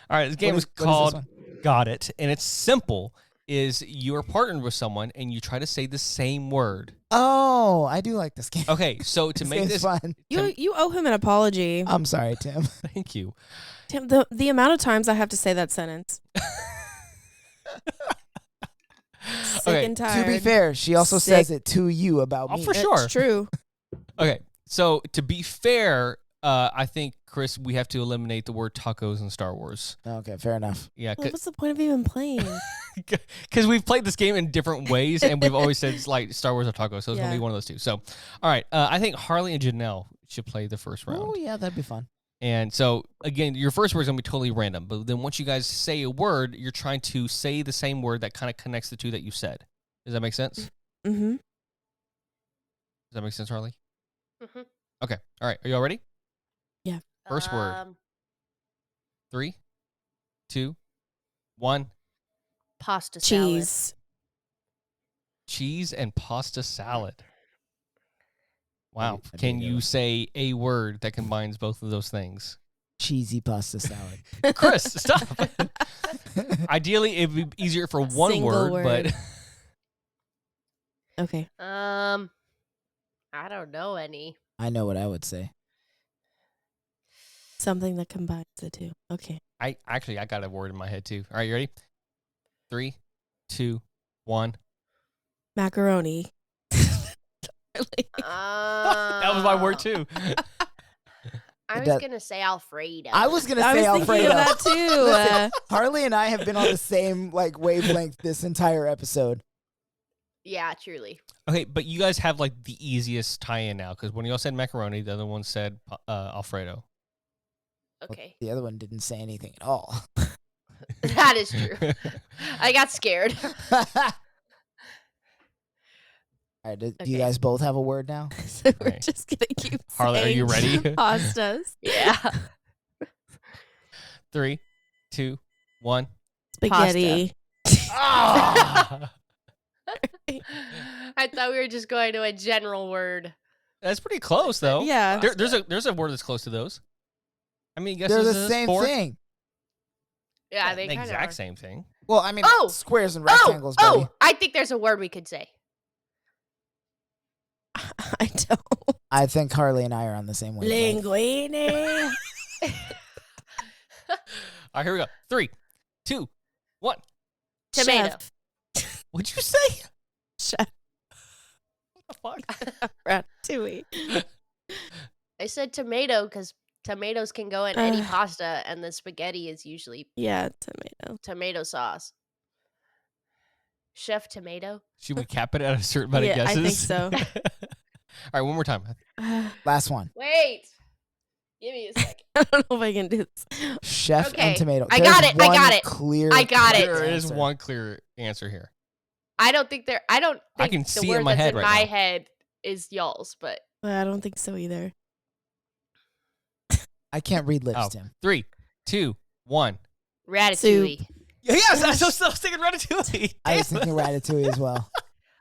All right, this game is called Got It, and it's simple. Is you're partnered with someone and you try to say the same word. Oh, I do like this game. Okay, so to make this fun. You owe him an apology. I'm sorry, Tim. Thank you. Tim, the amount of times I have to say that sentence. Sick and tired. To be fair, she also says it to you about me. For sure. It's true. Okay, so to be fair, I think, Chris, we have to eliminate the word tacos in Star Wars. Okay, fair enough. Yeah, Well, what's the point of even playing? because we've played this game in different ways, and we've always said it's like Star Wars or tacos, so it's going to be one of those two. So, all right, I think Harley and Janelle should play the first round. Oh, yeah, that'd be fun. And so, again, your first word is going to be totally random, but then once you guys say a word, you're trying to say the same word that kind of connects the two that you said. Does that make sense? Mm-hmm. Does that make sense, Harley? Mm-hmm. Okay. All right. Are you all ready? Yeah. First word. 3, 2, 1. Pasta salad. Cheese. Cheese and pasta salad. Wow. I Can do you know. say a word that combines both of those things? Cheesy pasta salad. Chris, stop. Ideally, it would be easier for one Single word, word. but... Okay. I don't know any. I know what I would say. Something that combines the two. Okay. I got a word in my head, too. All right, you ready? 3, 2, 1. Macaroni. That was my word, too. I was going to say Alfredo. I was going to I say was thinking Alfredo. of that too. Listen, Harley and I have been on the same wavelength this entire episode. Yeah, truly. Okay, but you guys have, the easiest tie-in now, because when y'all said macaroni, the other one said Alfredo. Okay. The other one didn't say anything at all. That is true. I got scared. All right, do you guys both have a word now? So we're Okay. just gonna keep Harley, are saying you ready? Pastas. Yeah. 3, 2, 1. Spaghetti. Ah! I thought we were just going to a general word. That's pretty close, though. Yeah. There's a word that's close to those. I mean, guess They're this the is same 4. thing. Yeah, they the kind of exact are. same thing. Well, I mean, Oh! squares and rectangles, buddy. Oh, I think there's a word we could say. I don't. I think Harley and I are on the same wavelength. Linguine. All right, here we go. 3, 2, 1. Tomato. Chef. What'd you say? Chef. What the fuck? Ratatouille. I said tomato because tomatoes can go in any pasta, and the spaghetti is usually Yeah, tomato. tomato sauce. Chef Tomato. Should we cap it at a certain amount of Yeah, I guesses? think so. All right, one more time. Last one. Wait. Give me a second. I don't know if I can do this. Chef Okay, and tomato. I got it, I One got it. Clear. I got it. There is answer. one clear answer here. I don't think I can the see it word in my that's head in right my now. head is y'all's, but I don't think so either. I can't read lips, Oh. Tim. 3, 2, 1. Ratatouille. Yes, I was thinking Ratatouille. I was thinking Ratatouille as well.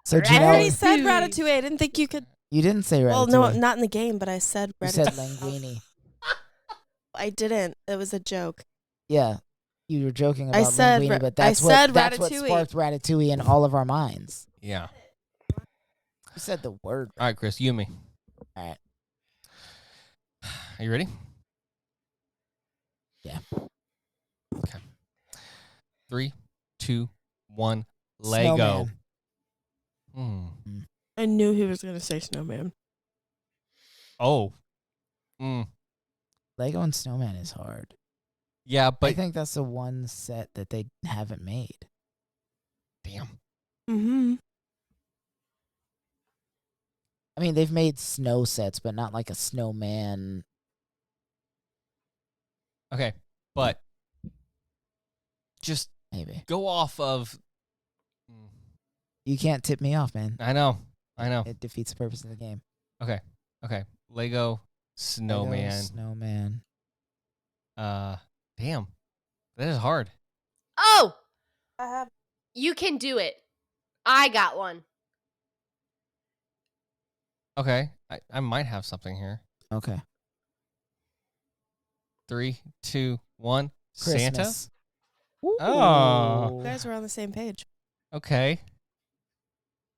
So Ratatouille. I already Janelle, said Ratatouille. I didn't think you could. you didn't say Ratatouille. Well, no, not in the game, but I said You Ratatouille. said linguine. I didn't. It was a joke. Yeah, you were joking I about said linguine, ra- but I that's said that's what Ratatouille. sparked Ratatouille in all of our minds. Yeah. You said the word. All right, Chris, you and me. All right. Are you ready? Yeah. Okay. 3, 2, 1. Lego. Snowman. Hmm. I knew he was going to say snowman. Oh. Lego and Snowman is hard. Yeah, I but think that's the one set that they haven't made. damn. Mm-hmm. I mean, they've made snow sets, but not like a snowman. Okay, but just Maybe. go off of. You can't tip me off, man. I know. It defeats the purpose of the game. Okay. Lego Snowman. Lego Snowman. Damn, that is hard. Oh, I have. you can do it. I got one. Okay, I might have something here. Okay. 3, 2, 1. Santa. Christmas. Oh. You guys were on the same page. Okay.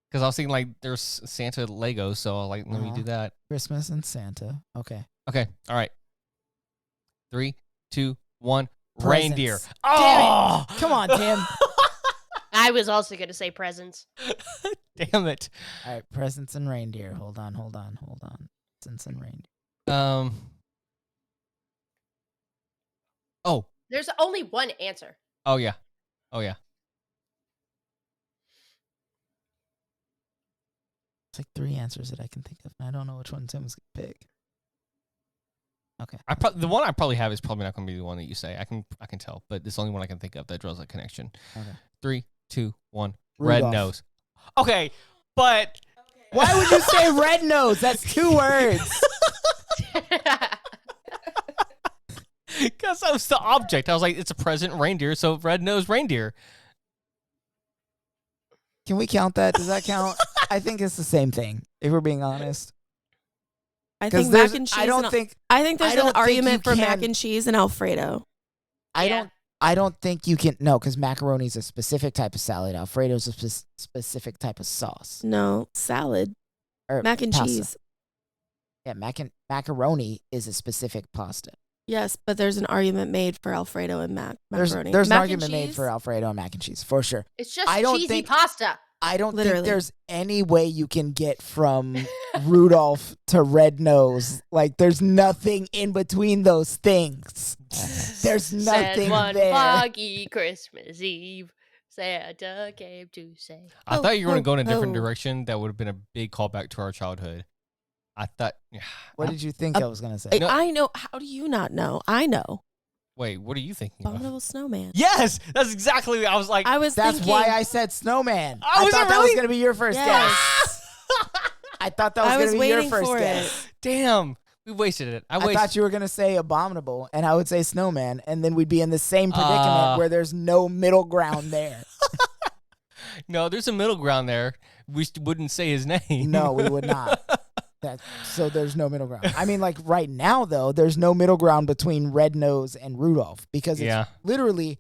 Because I was thinking like there's Santa Legos, so like let me do that. Christmas and Santa. Okay. Okay. All right. 3, 2, 1. Presents. Reindeer. Damn it. Come on, Tim. I was also going to say presents. Damn it. All right, presents and reindeer. Hold on. Presents and reindeer. Oh. There's only one answer. Oh yeah. It's like 3 answers that I can think of, and I don't know which one Tim's gonna pick. Okay. The one I probably have is probably not going to be the one that you say. I can tell, but it's the only one I can think of that draws a connection. Okay. 3, 2, 1. Rudolph. Red nose. Okay, but Why would you say red nose? That's 2 words. because that was the object. I was like, it's a present reindeer, so red nose reindeer. Can we count that? Does that count? I think it's the same thing, if we're being honest. I 'Cause think there's- mac and cheese. I don't and, think I think there's I don't an think argument you for mac can- and cheese and Alfredo. Yeah. I don't think you can. No, because macaroni's a specific type of salad. Alfredo's a specific type of sauce. No, salad. Or Mac and pasta. cheese. Yeah, macaroni is a specific pasta. Yes, but there's an argument made for Alfredo and macaroni. There's an Mac and argument made cheese? for Alfredo and mac and cheese, for sure. It's just I don't cheesy think- pasta. I don't Literally. think there's any way you can get from Rudolph to red nose. Like, there's nothing in between those things. There's Said nothing one there. foggy Christmas Eve, Santa came to say. I Oh, thought you were going to go in a different oh. direction. That would have been a big callback to our childhood. I thought. What did you think I was going to say? Hey, No. I know. How do you not know? I know. Wait, what are you thinking of? Abominable snowman. Yes, that's exactly. I was like, I was That's thinking. why I said snowman. Oh, I was it thought that was really? going to be your first Yes. guess. I thought that was I going was to be your waiting first for guess. it. damn, we wasted it. I thought you were going to say abominable, and I would say snowman, and then we'd be in the same predicament where there's no middle ground there. No, there's a middle ground there. We wouldn't say his name. No, we would not. So there's no middle ground. I mean, like right now, though, there's no middle ground between Red Nose and Rudolph because it's Yeah. literally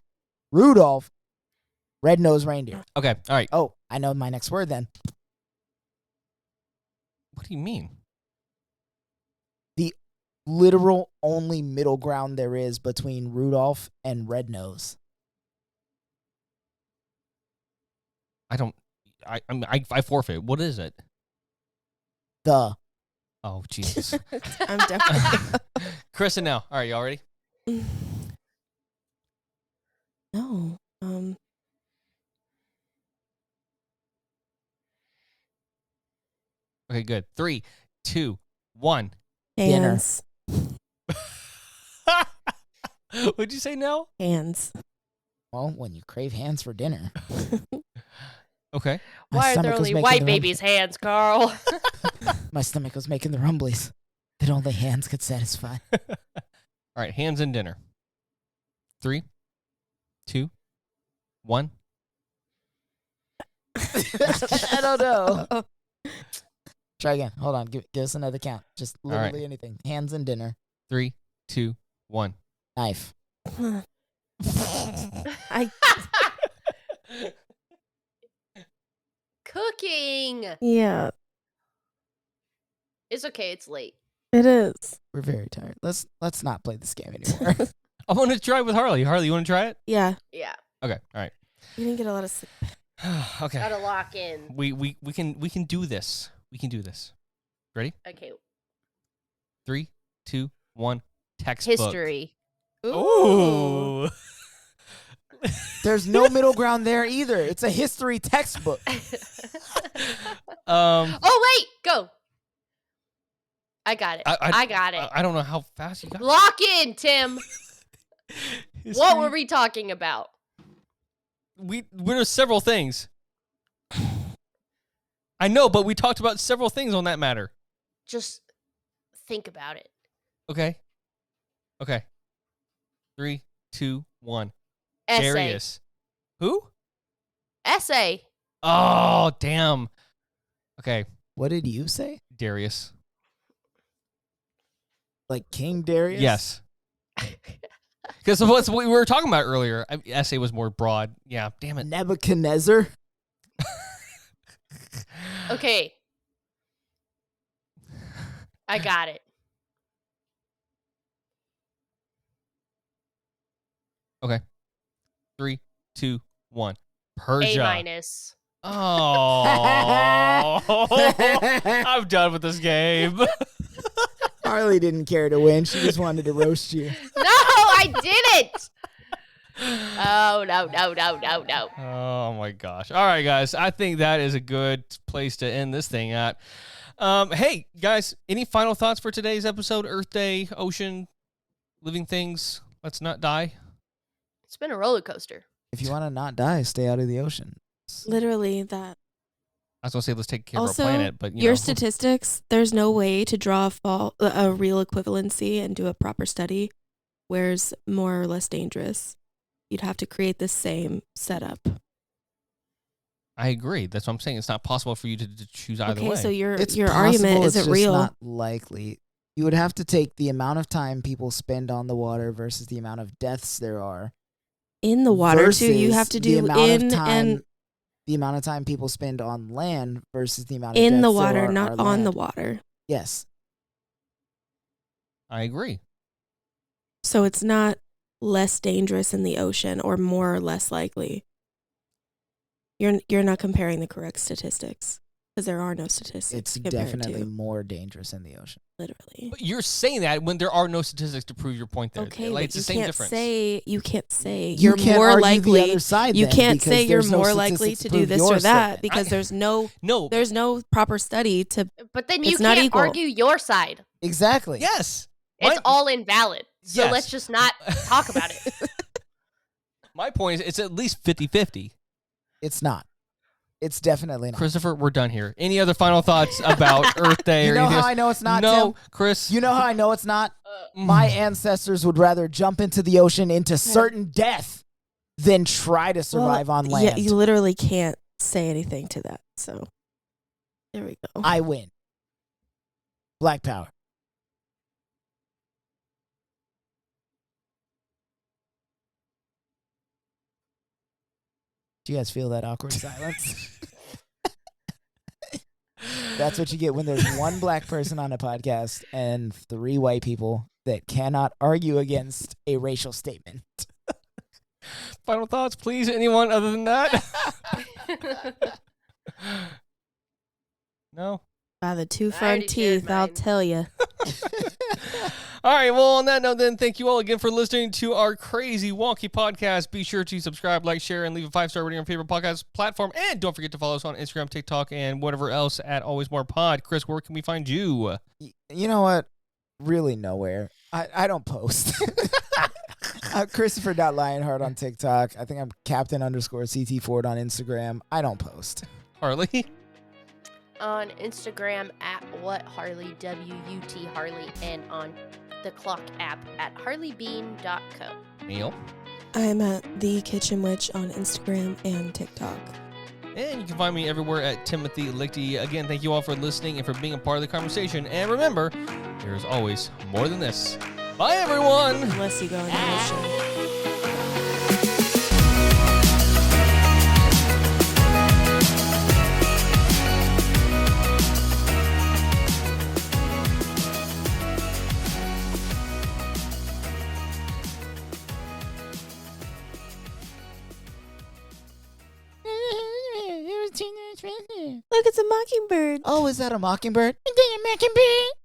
Rudolph, Red Nose Reindeer. Okay. All right. Oh, I know my next word then. What do you mean? The literal only middle ground there is between Rudolph and Red Nose. I don't. I forfeit. What is it? The. Oh, Jesus. I'm definitely. Chris and now. All right, y'all ready? No. Okay, good. 3, 2, 1. Dinner. Hands. What'd you say now? Hands. Well, when you crave hands for dinner. Okay. My Why are stomach there was only making white the babies' hands, Carl? My stomach was making the rumblies that only hands could satisfy. All right, hands and dinner. 3, 2, 1. I don't know. Try again. Hold on. Give us another count. Just literally anything. Hands and dinner. 3, 2, 1. Knife. I Cooking. yeah, It's okay. It's late. it is. We're very tired. Let's not play this game anymore. I want to try it with Harley. Harley, you want to try it? Yeah, Yeah. Okay. All right. you didn't get a lot of sleep. Okay. Gotta lock in. We can do this. We can do this. Ready? Okay. 3, 2, 1. Textbook. History. Ooh. There's no middle ground there either. It's a history textbook. Oh wait, go. I got it. I got it. I don't know how fast you got. Lock in, Tim. History. What were we talking about? We're several things. I know, but we talked about several things on that matter. Just think about it. Okay. 3, 2, 1. Essay. Darius. Who? Essay. Oh, damn. Okay, What did you say? Darius. Like King Darius? Yes. Because of what we were talking about earlier. Essay was more broad. Yeah, damn it. Nebuchadnezzar? Okay. I got it. Okay. 3, 2, 1. Persia. A-. Oh. I'm done with this game. Harley didn't care to win. She just wanted to roast you. No, I didn't. Oh, no. Oh my gosh. All right, guys. I think that is a good place to end this thing at. Hey, guys, any final thoughts for today's episode? Earth Day, ocean, living things, let's not die. It's been a roller coaster. If you want to not die, stay out of the ocean. Literally that. I was going to say let's take care Also, of our planet, but your statistics, there's no way to draw a real equivalency and do a proper study. Where's more or less dangerous? You'd have to create the same setup. I agree. That's what I'm saying. It's not possible for you to choose either way. Okay, so your It's argument possible, it's isn't just real. not likely. You would have to take the amount of time people spend on the water versus the amount of deaths there are. In the water too, you versus have to the do amount in of time, and the amount of time people spend on land versus the amount of in deaths the there water, are not on on the land. water. Yes. I agree. So it's not less dangerous in the ocean or more or less likely. You're not comparing the correct statistics because there are no statistics. It's to compare definitely to, more dangerous in the ocean. literally. But you're saying that when there are no statistics to prove your point there. Okay, Like, but it's the you same can't difference. say you can't say You you're can't more argue likely. the other side You then, can't because say you're there's no more likely statistics to to do prove this your or that statement. because No. there's no proper study to. But then you It's not can't equal. argue your side. Exactly. Yes. It's My- all invalid. So Yes. let's just not talk about it. My point is it's at least 50-50. It's not. It's definitely not. Christopher, we're done here. Any other final thoughts about Earth Day You or know anything how else? I know it's not, No, Tim? Chris. You know how I know it's not? Mm. My ancestors would rather jump into the ocean into certain death than try to survive on land. Yeah, you literally can't say anything to that. So there we go. I win. Black power. Do you guys feel that awkward silence? That's what you get when there's one black person on a podcast and 3 white people that cannot argue against a racial statement. Final thoughts, please? Anyone other than that? No? By the 2 I front already shared teeth, I'll mine. tell you. All right, well, on that note, then, thank you all again for listening to our crazy, wonky podcast. Be sure to subscribe, like, share, and leave a 5-star rating on your favorite podcast platform. And don't forget to follow us on Instagram, TikTok, and whatever else at Always More Pod. Chris, where can we find you? You know what? Really nowhere. I don't post. Christopher.Lionheart on TikTok. I think I'm Captain_CT Ford on Instagram. I don't post. Harley? On Instagram at @WhatHarley, WUT Harley, and on the Clock app at harleybean.co. Neil? I'm at The Kitchen Witch on Instagram and TikTok. And you can find me everywhere at Timothy Lichty. Again, thank you all for listening and for being a part of the conversation. And remember, there is always more than this. Bye, everyone! Unless you go in the ocean. Look, it's a mockingbird. Oh, is that a mockingbird? Is that a mockingbird?